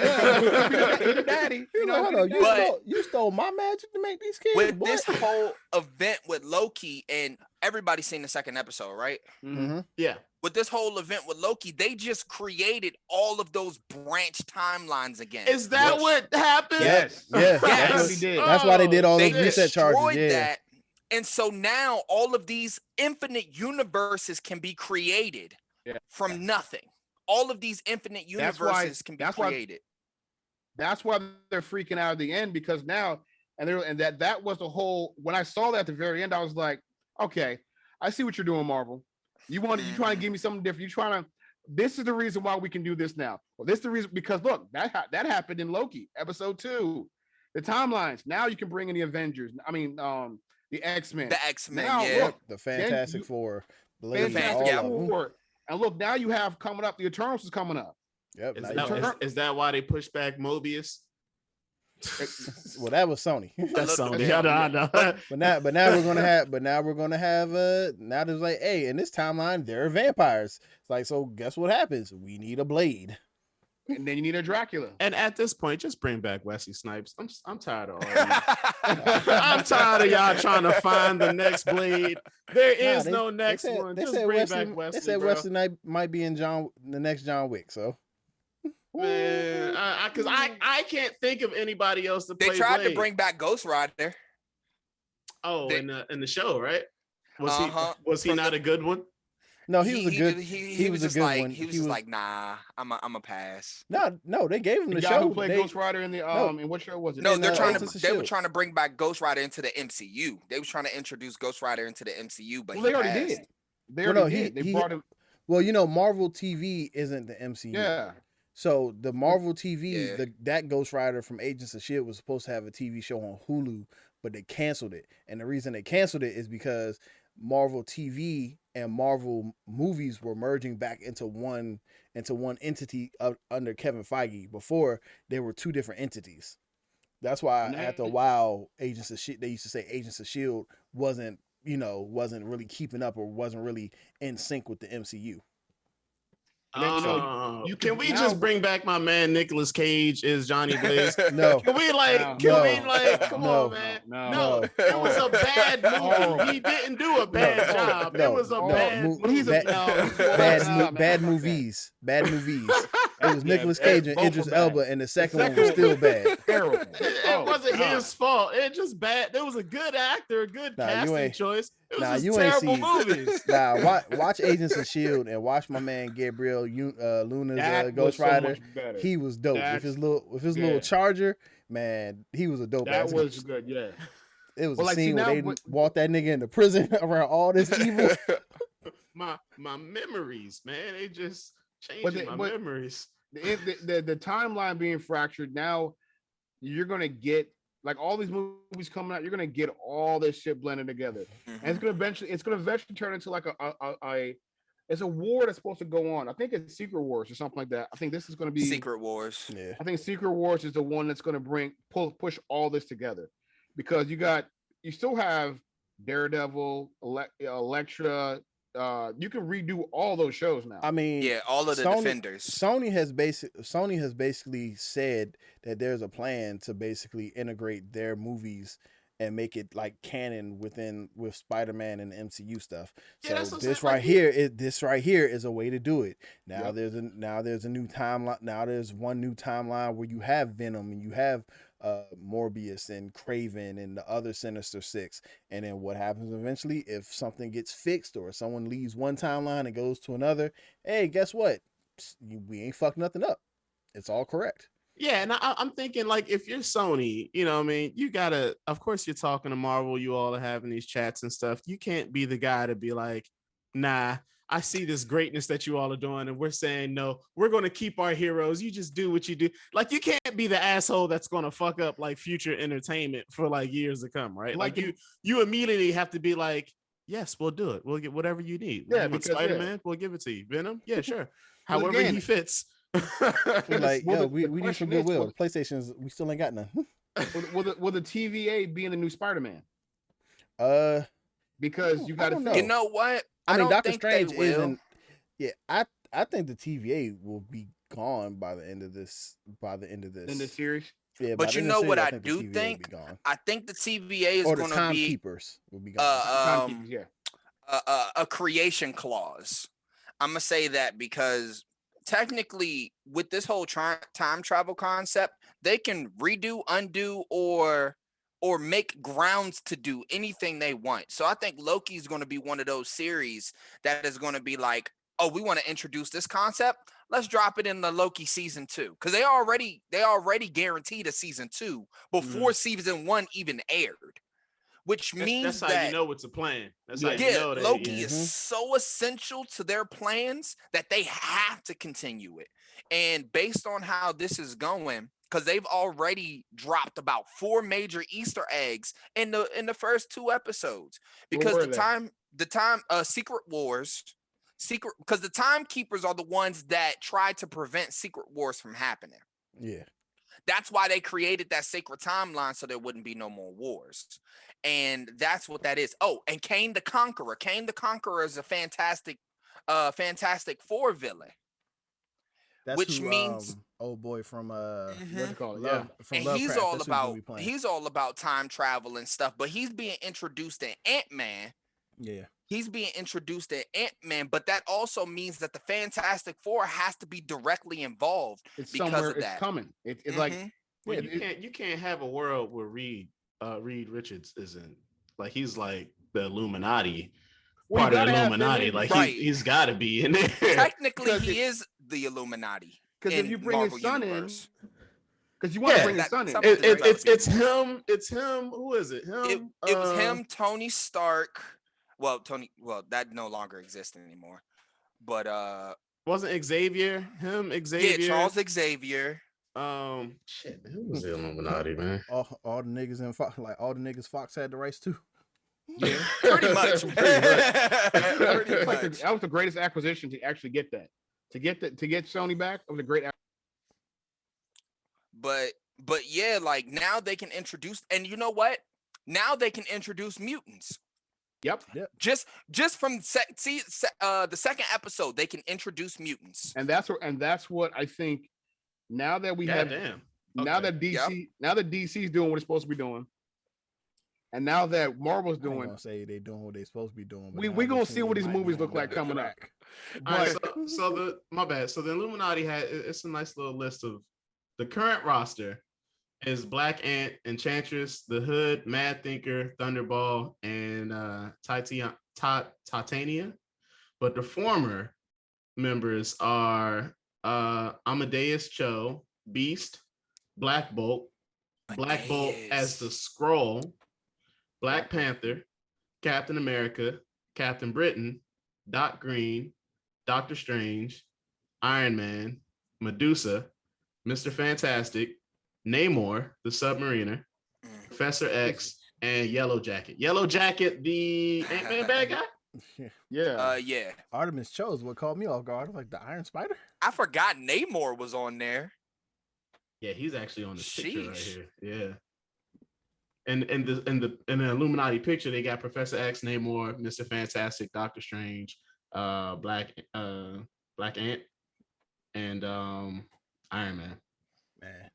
yeah, daddy. you know, hold on, you stole my magic to make these kids. With What? this whole event with Loki, and everybody's seen the second episode, right? Mhm. Yeah. With this whole event with Loki, they just created all of those branch timelines again. Is that what happened? Yes. Yeah, Yes. that's, that's why they did all They those reset charges. destroyed Yeah, that. And so now all of these infinite universes can be created from nothing. All of these infinite That's why- universes can be that's why- created. That's why they're freaking out at the end because now that was the whole. When I saw that at the very end, I was like, okay, I see what you're doing, Marvel. You trying to give me something different. You trying to. This is the reason why we can do this now. Well, this is the reason because look, that happened in Loki episode 2. The timelines. Now you can bring in the Avengers. I mean, the X-Men. The X-Men, Now, yeah. look, the Fantastic Four, Blade, Fantastic all of them. Four. And look, now you have coming up. The Eternals is coming up. Yep. Is now you- that, is that why they pushed back Mobius? well, that was Sony. That's Look, Sony. yeah, I know. But now we're gonna have now there's like, hey, in this timeline there are vampires. It's like, so guess what happens? We need a Blade. And then you need a Dracula. And at this point, just bring back Wesley Snipes. I'm tired of all y'all. I'm tired of y'all trying to find the next Blade. There is no next one. Just bring back Wesley. They said bro. Wesley Knight might be in the next John Wick. So Man, because I can't think of anybody else to play. They tried Blade. to bring back Ghost Rider. Oh, they- in the show, right? Was Uh-huh. he From not a good one? no, he was a good. He was a just good like one. he was just like, nah, I'm a pass. No, they gave him The the guy show. who played They- Ghost Rider in the in what show was it? No, in, they're trying Agents to of they were S.H.I.E.L.D. trying to bring back Ghost Rider into the MCU. They were trying to introduce Ghost Rider into the MCU, but Well, he they already passed. did. They Well, already no, did. They he- brought him. Well, Marvel TV isn't the MCU. Yeah. So the Marvel TV, Yeah. that Ghost Rider from Agents of S.H.I.E.L.D. was supposed to have a TV show on Hulu, but they canceled it. And the reason they canceled it is because Marvel TV and Marvel movies were merging back into one entity under Kevin Feige. Before, they were two different entities. That's why after a while, Agents of S.H.I.E.L.D., they used to say Agents of S.H.I.E.L.D. wasn't really keeping up or wasn't really in sync with the MCU. You Can we now- just bring back my man Nicolas Cage as Johnny Blaze? No. Can we like? No. Can we No. like? Come No. on, man. No. No, No. it was a bad Horrible. movie. He didn't do a bad job. No. It was a No. bad Mo- movie. He's a- bad no, movies. Bad movies. It was Yeah, Nicolas Cage and both were Idris bad. Elba, and the second one was still bad. Terrible. It wasn't his fault. It just bad. There was a good actor, a good Nah, you casting ain't- choice. It was nah, just you ain't terrible see- movies. Nah, watch Agents of S.H.I.E.L.D. and watch my man Gabriel Luna's That Ghost was so Rider. much better. He was dope That's- with his little yeah. charger. Man, he was a dope. That ass was ghost. good. Yeah. It was Well, a like, see, scene where now they what- walked that nigga into prison around all this evil. My memories, man. They just But changing my memories. The timeline being fractured now, you're gonna get like all these movies coming out. You're gonna get all this shit blended together, and it's gonna eventually turn into like it's a war that's supposed to go on. I think it's Secret Wars or something like that. I think this is gonna be Secret Wars. Yeah. I think Secret Wars is the one that's gonna push all this together, because you still have Daredevil, Elektra. You can redo all those shows now. I mean, Yeah, all of the Defenders. Sony has basically said that there's a plan to basically integrate their movies and make it like canon with Spider-Man and the MCU stuff. Yeah, So that's what I'm this saying, right like, here, this right here is a way to do it. Now Yep. there's a new timeline. Now there's one new timeline where you have Venom and you have Morbius and Craven and the other Sinister Six. And then what happens eventually if something gets fixed or someone leaves one timeline and goes to another? Hey, guess what? We ain't fucked nothing up. It's all correct. Yeah, and I'm thinking, like, if you're Sony, you know what I mean, you gotta, of course you're talking to Marvel, you all are having these chats and stuff. You can't be the guy to be like, nah, I see this greatness that you all are doing, and we're saying no, we're gonna keep our heroes. You just do what you do. Like, you can't be the asshole that's gonna fuck up like future entertainment for like years to come, right? Like you immediately have to be like, yes, we'll do it. We'll get whatever you need. Yeah, You want because, Spider-Man, we'll give it to you. Venom, yeah, sure. Well, However again, he fits. We're like, Well, yo, the we need some question is, goodwill. PlayStation's, we still ain't got none. will the TVA be in the new Spider-Man? Because you I got to don't think. know. You know what? I mean, don't Doctor think Strange they will. isn't. Yeah, I think the TVA will be gone by the end of this. In the series. Yeah, But by the you end know of the what series, I think the do TVA will think? be gone. I think the TVA is Or the going to be timekeepers will be gone. Timekeepers, yeah. a creation clause. I'm gonna say that because technically, with this whole time travel concept, they can redo, undo, or make grounds to do anything they want. So I think Loki is going to be one of those series that is going to be like, oh, we want to introduce this concept. Let's drop it in the Loki season 2 because they already guaranteed a season 2 before season 1 even aired, which means that's how you that know it's a plan. That's how you yeah, know that Loki is so essential to their plans that they have to continue it. And based on how this is going, because they've already dropped about 4 major Easter eggs in the first 2 episodes. Because were the time Secret Wars, because the timekeepers are the ones that try to prevent Secret Wars from happening. Yeah. That's why they created that sacred timeline so there wouldn't be no more wars. And that's what that is. Oh, and Kane the Conqueror. Kane the Conqueror is a Fantastic Four villain. That's which who, means old boy from What you call it? Love, from and Lovecraft. he's all That's who gonna about be playing. he's all about time travel and stuff, but he's being introduced in Ant-Man. Yeah. He's being introduced in Ant-Man, but that also means that the Fantastic Four has to be directly involved It's because somewhere. of It's that. coming. It's like Well, yeah, you can't have a world where Reed Richards isn't, like, he's like the Illuminati, well, part you of the gotta have him Illuminati. in, Like Right. he's got to be in there. Technically, Because he is the Illuminati. because if in you bring Marvel his son Universe. in, because you want to Yeah, bring his that- son in. some- It's him. It's him. Who is it? Him. It was him, Tony Stark. Well, that no longer exists anymore. But Wasn't Xavier him? Xavier. yeah, Charles Xavier. Shit, man, who was the Illuminati, man? All the niggas in Fox, like all the niggas Fox had the rights to. Yeah, Pretty much. Pretty Pretty Like much. that was the greatest acquisition to actually get that. To get Sony back, it was a great. But yeah, like now they can introduce, and you know what? Now they can introduce mutants. Yep. Just from the second episode, they can introduce mutants. And that's what I think. Now that we have, Goddamn. now Okay. that DC's doing what it's supposed to be doing, and now that Marvel's I ain't doing, gonna say they doing what they supposed to be doing. but we now gonna we've see seen what they these might be movies on look like the coming up. track. All right, but so my bad. So the Illuminati it's a nice little list of the current roster is Black Ant, Enchantress, the Hood, Mad Thinker, Thunderball, and Titania. But the former members are Amadeus Cho, Beast, Black Bolt as the Skrull, Black Panther, Captain America, Captain Britain, Doc Green, Doctor Strange, Iron Man, Medusa, Mr. Fantastic, Namor, the Submariner, Professor X, and Yellow Jacket. Yellow Jacket, the Ant-Man bad guy? yeah, Yeah. Artemis chose what caught me off guard. Like the Iron Spider. I forgot Namor was on there. Yeah, he's actually on this picture right Sheesh. here. Yeah. in the Illuminati picture, they got Professor X, Namor, Mr. Fantastic, Doctor Strange, Black Ant, and Iron Man. Man.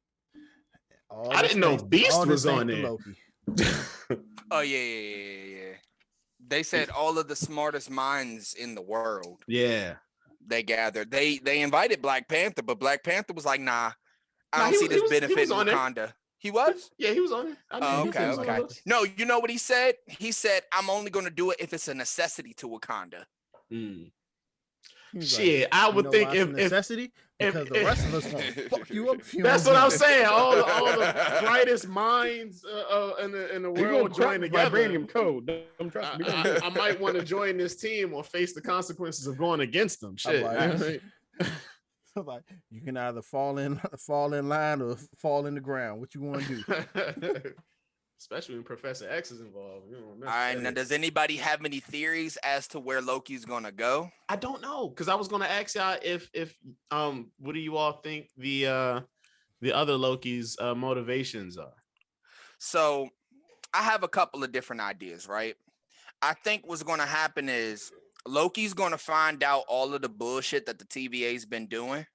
I didn't know Beast was on there. Loki. Oh yeah. They said all of the smartest minds in the world. Yeah. They gathered. They invited Black Panther, but Black Panther was like, nah, I don't see this benefit in Wakanda. He was? Yeah, he was on it. Okay. No, you know what he said? He said, I'm only going to do it if it's a necessity to Wakanda. Shit, I would think if necessity, because the rest of us want to fuck you up. That's what I'm saying. All the brightest minds in the world join together. Vibranium code. I might want to join this team or face the consequences of going against them. Shit. Like, you can either fall in line or fall in the ground. What you want to do? Especially when Professor X is involved. All right, now does anybody have any theories as to where Loki's gonna go? I don't know, because I was gonna ask y'all if what do you all think the other Loki's motivations are? So I have a couple of different ideas, right? I think what's gonna happen is Loki's gonna find out all of the bullshit that the TVA's been doing.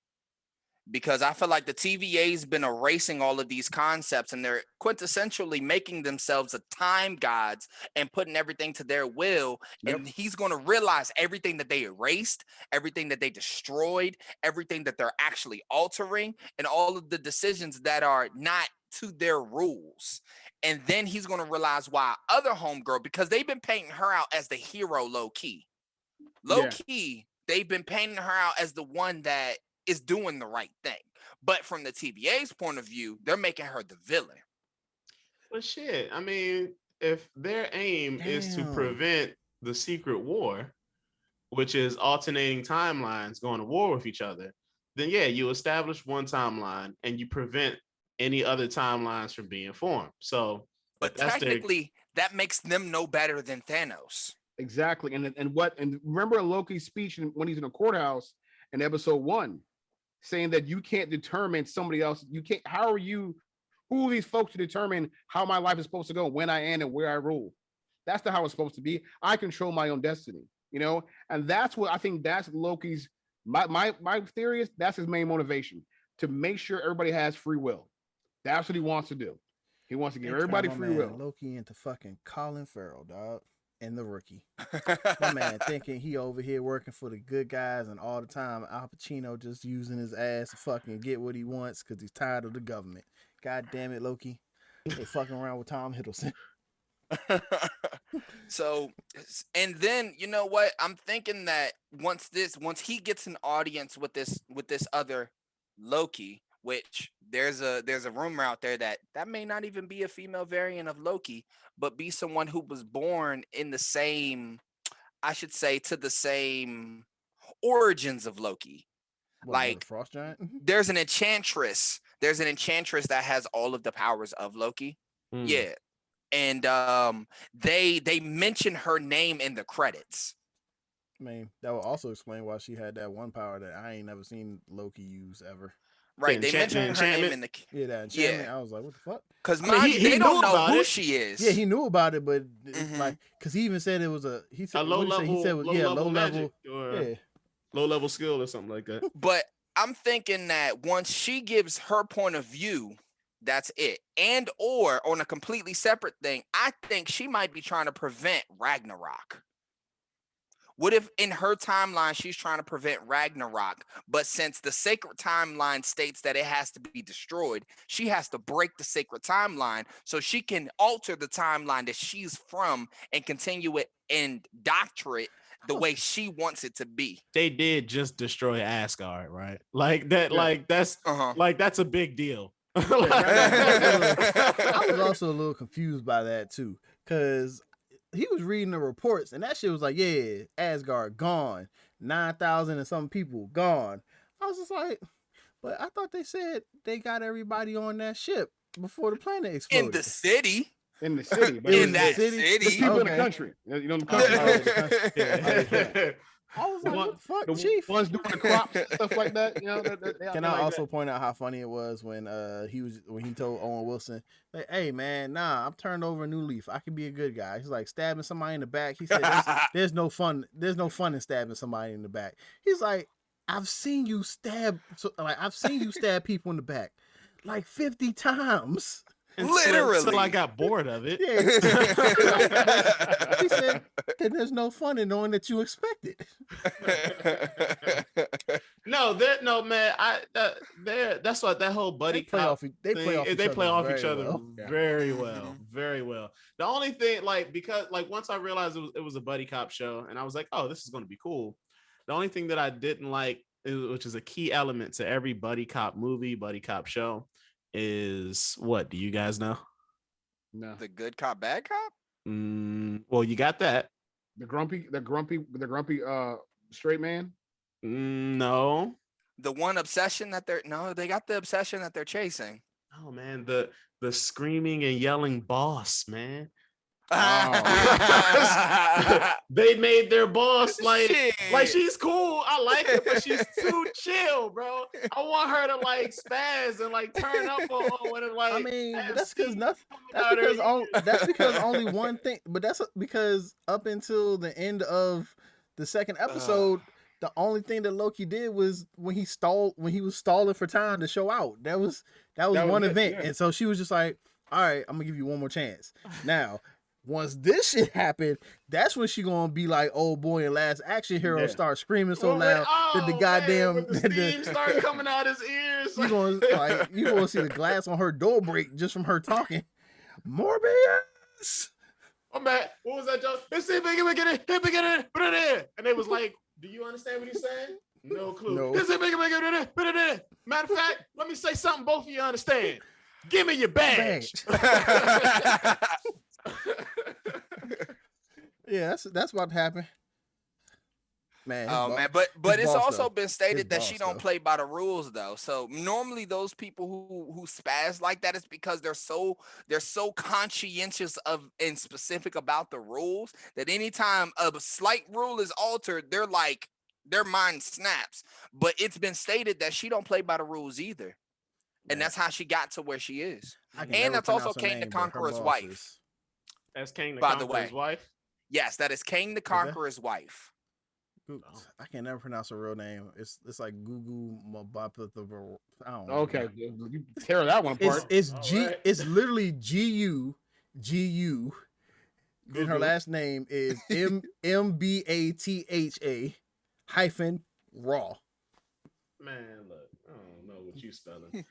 Because I feel like the TVA's been erasing all of these concepts and they're quintessentially making themselves a time gods and putting everything to their will. Yep. And he's going to realize everything that they erased, everything that they destroyed, everything that they're actually altering, and all of the decisions that are not to their rules. And then he's going to realize why other homegirl, because they've been painting her out as the hero low key. They've been painting her out as the one that is doing the right thing. But from the TVA's point of view, they're making her the villain. Well, shit. I mean, if their aim is to prevent the secret war, which is alternating timelines going to war with each other, then yeah, you establish one timeline and you prevent any other timelines from being formed. So, but technically, that makes them no better than Thanos. Exactly. And remember Loki's speech when he's in the courthouse in episode 1, saying that you can't determine somebody else. You can't. Who are these folks to determine how my life is supposed to go, when I am and where I rule? That's not how it's supposed to be. I control my own destiny, and that's what I think. That's Loki's. My theory is that's his main motivation, to make sure everybody has free will. That's what he wants to do. He wants to give everybody free will. Loki into fucking Colin Farrell, dog. And the Rookie. My man thinking he over here working for the good guys, and all the time Al Pacino just using his ass to fucking get what he wants because he's tired of the government. God damn it, Loki. They fucking around with Tom Hiddleston. So, and then you know what? I'm thinking that once he gets an audience with this other Loki, which there's a rumor out there that may not even be a female variant of Loki, but be someone who was born in the same, I should say, to the same origins of Loki. Like Frost Giant? There's an enchantress that has all of the powers of Loki. Yeah. And they mention her name in the credits. I mean, that would also explain why she had that one power that I ain't never seen Loki use ever. Right, they mentioned her name in the that enchantment. I was like, what the fuck? Because they don't know who she is. Yeah, he knew about it, but it's like, because he even said it was a low level. He said low level, low level skill or something like that. But I'm thinking that once she gives her point of view, that's it. And or on a completely separate thing, I think she might be trying to prevent Ragnarok. What if in her timeline she's trying to prevent Ragnarok, but since the sacred timeline states that it has to be destroyed, she has to break the sacred timeline so she can alter the timeline that she's from and continue it and doctor it the way she wants it to be. They did just destroy Asgard, right? Like that, like that's that's a big deal. I was also a little confused by that too, because he was reading the reports and that shit was like, yeah, Asgard gone, 9,000 and some people gone. I was just like, but I thought they said they got everybody on that ship before the planet exploded. In the city. In the city. In that city. The people in the country. You know, the country. I was like, what the fuck, the Chief? ones doing the crops, stuff like that. You know, Can I also point out how funny it was when he told Owen Wilson, like, "Hey man, nah, I'm turned over a new leaf. I can be a good guy." He's like stabbing somebody in the back. He said, "There's no fun. There's no fun in stabbing somebody in the back." He's like, "I've seen you stab people in the back like 50 times." Literally. Until I got bored of it. Yeah. He said, "Then there's no fun in knowing that you expect it." No, man. That's what that whole buddy cop They play off each other very well, very well. The only thing, because once I realized it was a buddy cop show, and I was like, oh, this is going to be cool. The only thing that I didn't like, which is a key element to every buddy cop movie, buddy cop show, is what? Do you guys know? No. The good cop, bad cop? Well, you got that. The grumpy straight man? No. The one obsession that they got the obsession that they're chasing. Oh man, the screaming and yelling boss, man. They made their boss like she's cool. I like her, but she's too chill, bro. I want her to spaz and turn up on it. I mean, that's because that's because only one thing. But that's because up until the end of the second episode, the only thing that Loki did was when he was stalling for time to show out. That was one event, yeah. And so she was just like, "All right, I'm gonna give you one more chance." Now, once this shit happened, that's when she gonna be like old boy and Last Action Hero, start screaming so loud that the goddamn steam start coming out his ears. You gonna see the glass on her door break just from her talking. Morbius. Oh man, what was that joke? Let's see if we get it. Put it in. And they was like, "Do you understand what he's saying?" No clue. No. Let's see if we put it in. Matter of fact, let me say something both of you understand. Give me your badge. Yeah, that's about to happen. Man. Oh man, but it's also been stated that she don't play by the rules though. So normally those people who spaz like that is because they're so conscientious of and specific about the rules that anytime a slight rule is altered, they're like their mind snaps. But it's been stated that she don't play by the rules either. And that's how she got to where she is. And that's also King the Conqueror's wife. That's King the Conqueror's wife? Yes, that is King the Conqueror's wife. I can never pronounce her real name. It's like Gugu Mabapa. I don't know. Okay, you tear that one apart. It's literally G-U. Then her last name is MBATHA -Raw. Man, look, I don't know what you spelling.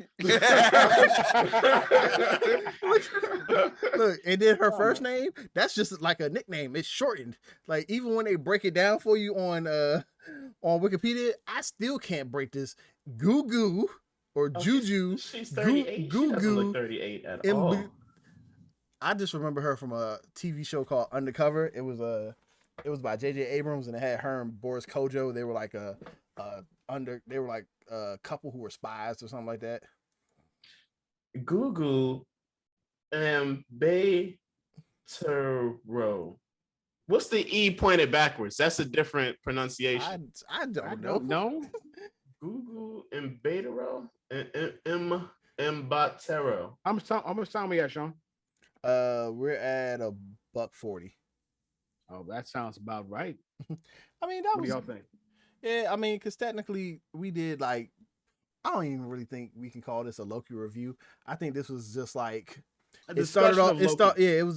Look, and then her first name, that's just like a nickname. It's shortened. Like even when they break it down for you on Wikipedia, I still can't break this. Gugu or Juju. She's 38. She doesn't look 38 at all. I just remember her from a TV show called Undercover. It was by J.J. Abrams, and it had her and Boris Kojo. They were like a couple who were spies or something like that. Google and Baytero. What's the E pointed backwards? That's a different pronunciation. I don't know. Google and Baytero and Mbatero. How much time we at, Sean? We're at $140. Oh, that sounds about right. I mean, what do y'all think? Yeah, I mean, because technically we did I don't even really think we can call this a Loki review. I think this was just like it was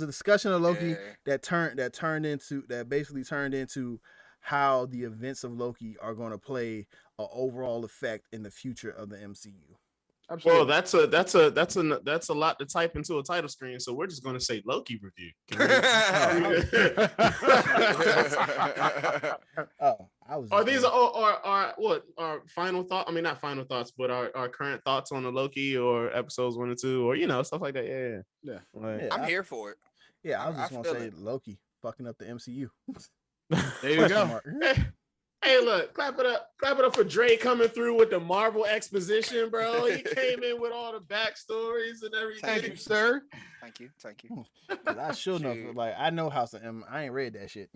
a discussion of Loki that basically turned into how the events of Loki are going to play an overall effect in the future of the MCU. Absolutely. Well, that's a lot to type into a title screen, so we're just going to say Loki review. Are these our final thoughts? I mean, not final thoughts, but our current thoughts on the Loki or episodes 1 and 2, or stuff like that. Yeah. I'm here for it. Yeah, I was just going to say Loki fucking up the MCU. There you go. Hey, look, clap it up for Dre coming through with the Marvel exposition, bro. He came in with all the backstories and everything. Thank you, sir. Thank you. I sure know, I know House of M. I ain't read that shit.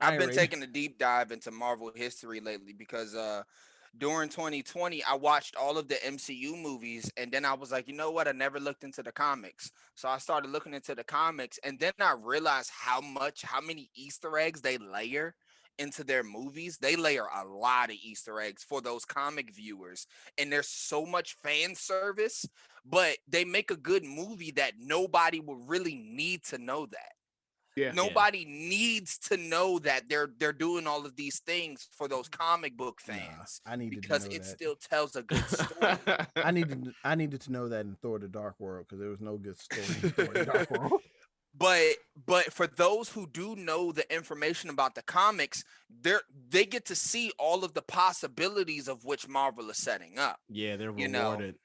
I've been taking a deep dive into Marvel history lately because during 2020 I watched all of the MCU movies, and then I was like, you know what? I never looked into the comics. So I started looking into the comics, and then I realized how many Easter eggs they layer into their movies. They layer a lot of Easter eggs for those comic viewers, and there's so much fan service, but they make a good movie that nobody will really need to know that. Yeah. Nobody needs to know that they're doing all of these things for those comic book fans. I needed because to know it that. still tells a good story. I needed to know that in Thor: The Dark World, because there was no good story in Thor: The Dark World. But for those who do know the information about the comics, they get to see all of the possibilities of which Marvel is setting up. Yeah, they're You know? rewarded.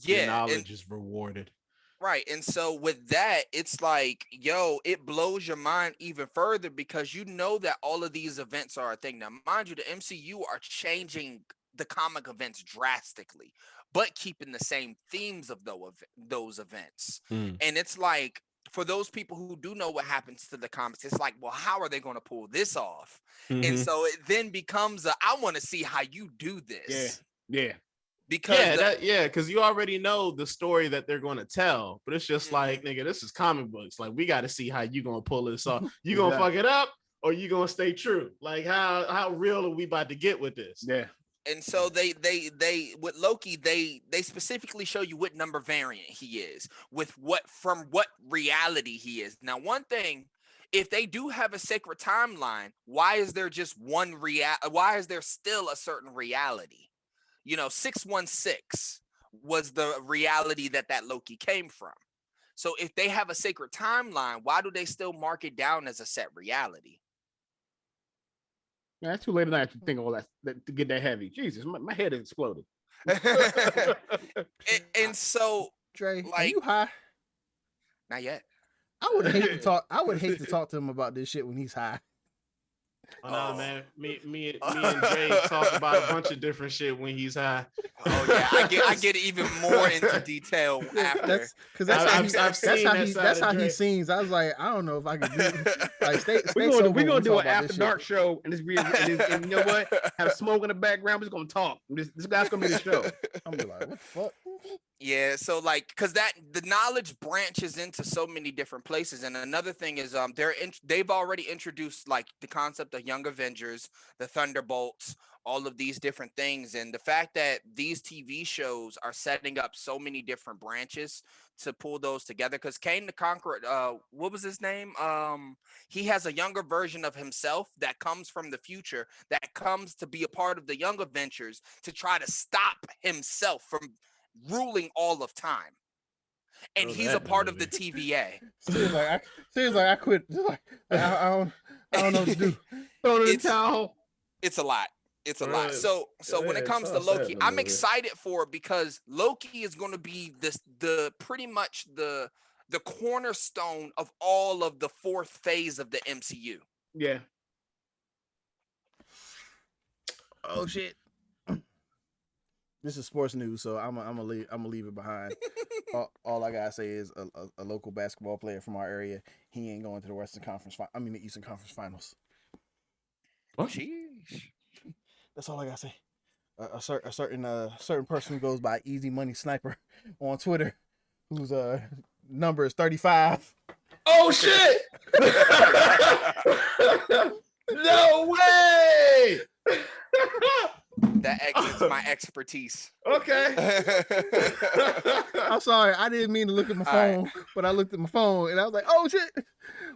Yeah, Your knowledge is rewarded. right. And so with that, it's like, yo, it blows your mind even further because you know that all of these events are a thing. Now, mind you, the MCU are changing the comic events drastically, but keeping the same themes of those events. Mm. And it's like, for those people who do know what happens to the comics, it's like, well, how are they going to pull this off? And Mhm. so it then becomes I want to see how you do this. Yeah. Because because you already know the story that they're going to tell, but it's just like, nigga, this is comic books. Like, we got to see how you gonna pull this off. You gonna fuck it up, or you gonna stay true? Like, how real are we about to get with this? Yeah. And so they with Loki, they specifically show you what number variant he is, from what reality he is. Now, one thing, if they do have a sacred timeline, why is there just why is there still a certain reality? 616 was the reality that Loki came from. So if they have a sacred timeline, why do they still mark it down as a set reality? Man, it's too late tonight to think all that to get that heavy. Jesus, my head exploded. and so, Dre, like, are you high? Not yet. I would hate to talk. I would hate to talk to him about this shit when he's high. Oh, no, man. Me and Jay talk about a bunch of different shit when he's high. Oh yeah, I get even more into detail after. That's how he sings. I was like, I don't know if I could do. Like, stay we're gonna do an after dark show, and and you know what? Have smoke in the background. We're just gonna talk. This guy's gonna be the show. I'm gonna be like, what the fuck? Yeah, so like, because the knowledge branches into so many different places. And another thing is, they've already introduced like the concept of Young Avengers, the Thunderbolts, all of these different things. And the fact that these TV shows are setting up so many different branches to pull those together. Because Kane the Conqueror, what was his name? He has a younger version of himself that comes from the future, that comes to be a part of the Young Avengers to try to stop himself from ruling all of time. And he's a part of the TVA. Seems like I quit. I don't know what to do. It's a lot. It's a lot. So when it comes to Loki, I'm excited for it because Loki is going to be the pretty much the cornerstone of all of the fourth phase of the MCU. Yeah. Oh shit. This is sports news, so I'm gonna leave it behind. All I gotta say is a local basketball player from our area, he ain't going to the the Eastern Conference Finals. What? Sheesh. That's all I gotta say. A certain person who goes by Easy Money Sniper on Twitter, whose number is 35. Oh shit! No way! That is my expertise. Okay. I'm sorry, I didn't mean to look at my phone, but I looked at my phone and I was like, "Oh shit!"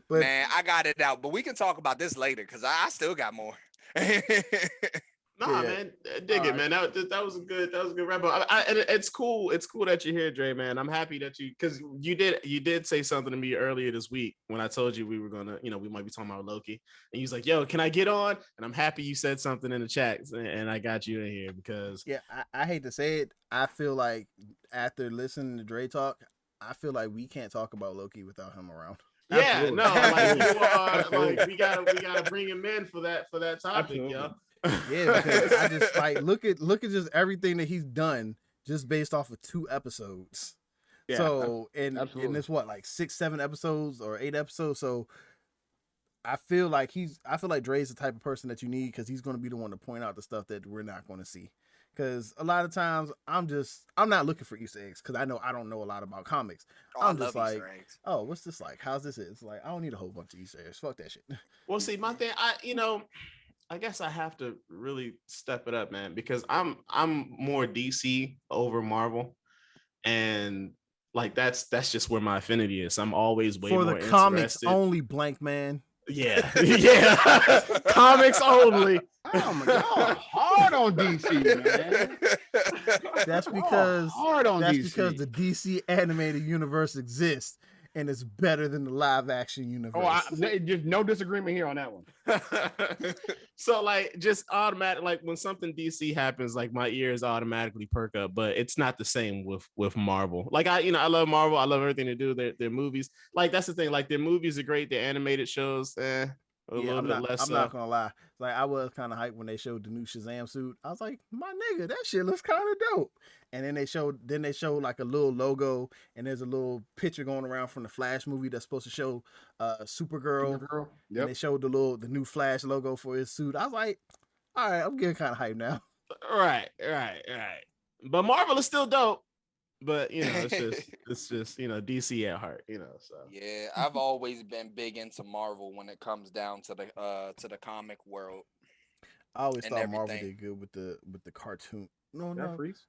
But man, I got it out. But we can talk about this later because I still got more. Man, dig it, man. That was a good wrap up. And it's cool. It's cool that you're here, Dre, man. I'm happy that because you did say something to me earlier this week when I told you we were gonna, we might be talking about Loki, and you was like, "Yo, can I get on?" And I'm happy you said something in the chat, and I got you in here because I hate to say it, I feel like after listening to Dre talk, I feel like we can't talk about Loki without him around. Yeah, absolutely. No, like we gotta bring him in for that topic, yo. Yeah, because I just like look at just everything that he's done just based off of 2 episodes. Yeah, so and it's what, like 6-7 episodes or 8 episodes. So I feel like Dre's the type of person that you need because he's going to be the one to point out the stuff that we're not going to see. Because a lot of times I'm not looking for Easter eggs because I don't know a lot about comics. Oh, I'm I just love like, Easter eggs. oh, what's this like? How's this? It's like I don't need a whole bunch of Easter eggs. Fuck that shit. Well, see, my thing, I guess I have to really step it up, man, because I'm more DC over Marvel, and like that's just where my affinity is. I'm always way For more the comics interested. only, blank man. Yeah, yeah, comics only. Oh my god, hard on DC, man. That's because hard on DC. because the DC animated universe exists and it's better than the live action universe. Just no disagreement here on that one. So like just automatic, like when something DC happens, like my ears automatically perk up, but it's not the same with Marvel. Like I love Marvel. I love everything to do their movies. Like that's the thing. Like their movies are great. Their animated shows, a little bit less. I'm not gonna lie. Like I was kind of hyped when they showed the new Shazam suit. I was like, my nigga, that shit looks kind of dope. And then they showed like a little logo, and there's a little picture going around from the Flash movie that's supposed to show Supergirl. Yep. And they showed the new Flash logo for his suit. I was like, all right, I'm getting kind of hyped now. Right. But Marvel is still dope. But it's just DC at heart, so Yeah, I've always been big into Marvel when it comes down to the comic world. I always And thought Marvel everything. did good with the cartoon. No, That freeze?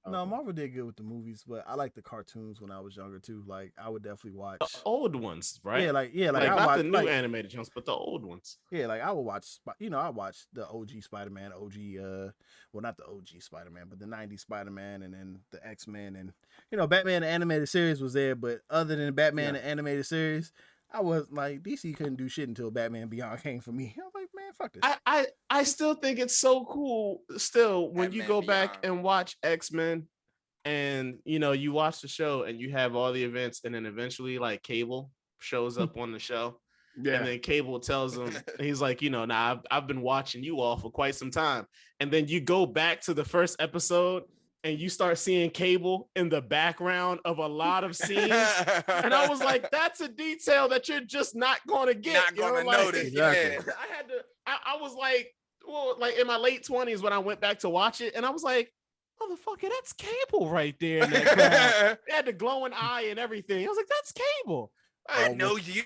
no, Okay. Marvel did good with the movies, but I like the cartoons when I was younger too. Like I would definitely watch. the old ones, right? Like Like I not watch the new animated ones, but the old ones. Yeah, like I would watch. I watched the OG Spider-Man, well, not the OG Spider-Man, but the '90s Spider-Man, and then the X-Men, and Batman the animated series was there. But other than Batman the animated series, I was like DC couldn't do shit until Batman Beyond came for me. I was like, man, fuck this. I still think it's so cool still when you Batman go back Beyond. and watch X-Men and you watch the show and you have all the events and then eventually like Cable shows up on the show. Yeah. And then Cable tells him, he's like, now I've been watching you all for quite some time. And then you go back to the first episode and you start seeing Cable in the background of a lot of scenes. And I was like, that's a detail that you're just not going to get. Not gonna notice. Exactly. Yeah. I was like, well, like in my late 20s when I went back to watch it, and I was like, motherfucker, that's Cable right there. In that crowd. They had the glowing eye and everything. I was like, that's Cable. I didn't know you.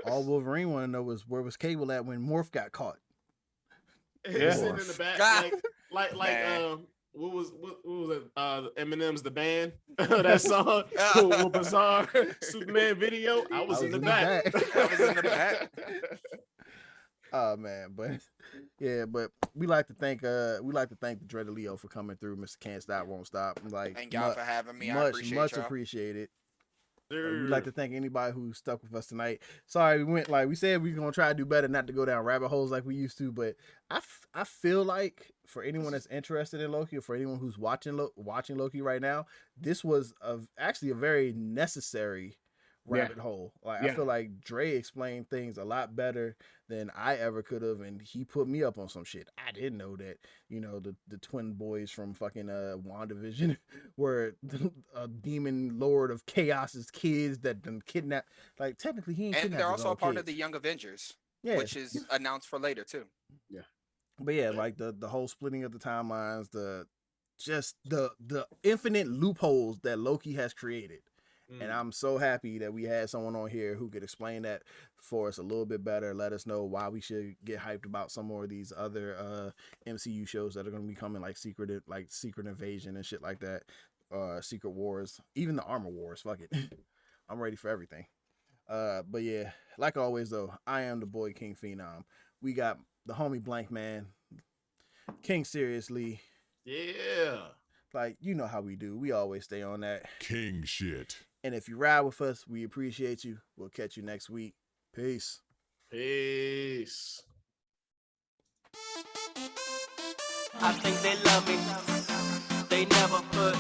All Wolverine want to know was where was Cable at when Morph got caught. He's sitting in the back, God. like Man. what was it? Eminem's The Band, that song with Bizarre Superman video. I was in the back. I was in the back. Oh man, but we like to thank the Dreaded Leo for coming through. Mr. Can't Stop Won't Stop. Like Thank y'all for having me. I much appreciate y'all. appreciated. We'd like to thank anybody who stuck with us tonight. Sorry, we went like we said we were gonna try to do better, not to go down rabbit holes like we used to. But I feel like for anyone that's interested in Loki, or for anyone who's watching Loki right now, this was actually a very necessary rabbit hole. Like I feel like Dre explained things a lot better than I ever could have, and he put me up on some shit. I didn't know that the twin boys from fucking WandaVision were a demon lord of chaos's kids that done kidnapped. Like technically he ain't And kidnapped they're his also own a part kids. of the Young Avengers, Yeah. which is announced for later too. But yeah, like the whole splitting of the timelines, the infinite loopholes that Loki has created. And I'm so happy that we had someone on here who could explain that for us a little bit better. Let us know why we should get hyped about some more of these other MCU shows that are going to be coming, like Secret Invasion and shit like that. Secret Wars, even the Armor Wars. Fuck it. I'm ready for everything. But yeah, like always though, I am the boy King Phenom. We got the homie Blank Man, King Sirius Lee. Yeah. Like, you know how we do. We always stay on that. King shit. And if you ride with us, we appreciate you. We'll catch you next week. Peace. Peace. I think they love me. They never put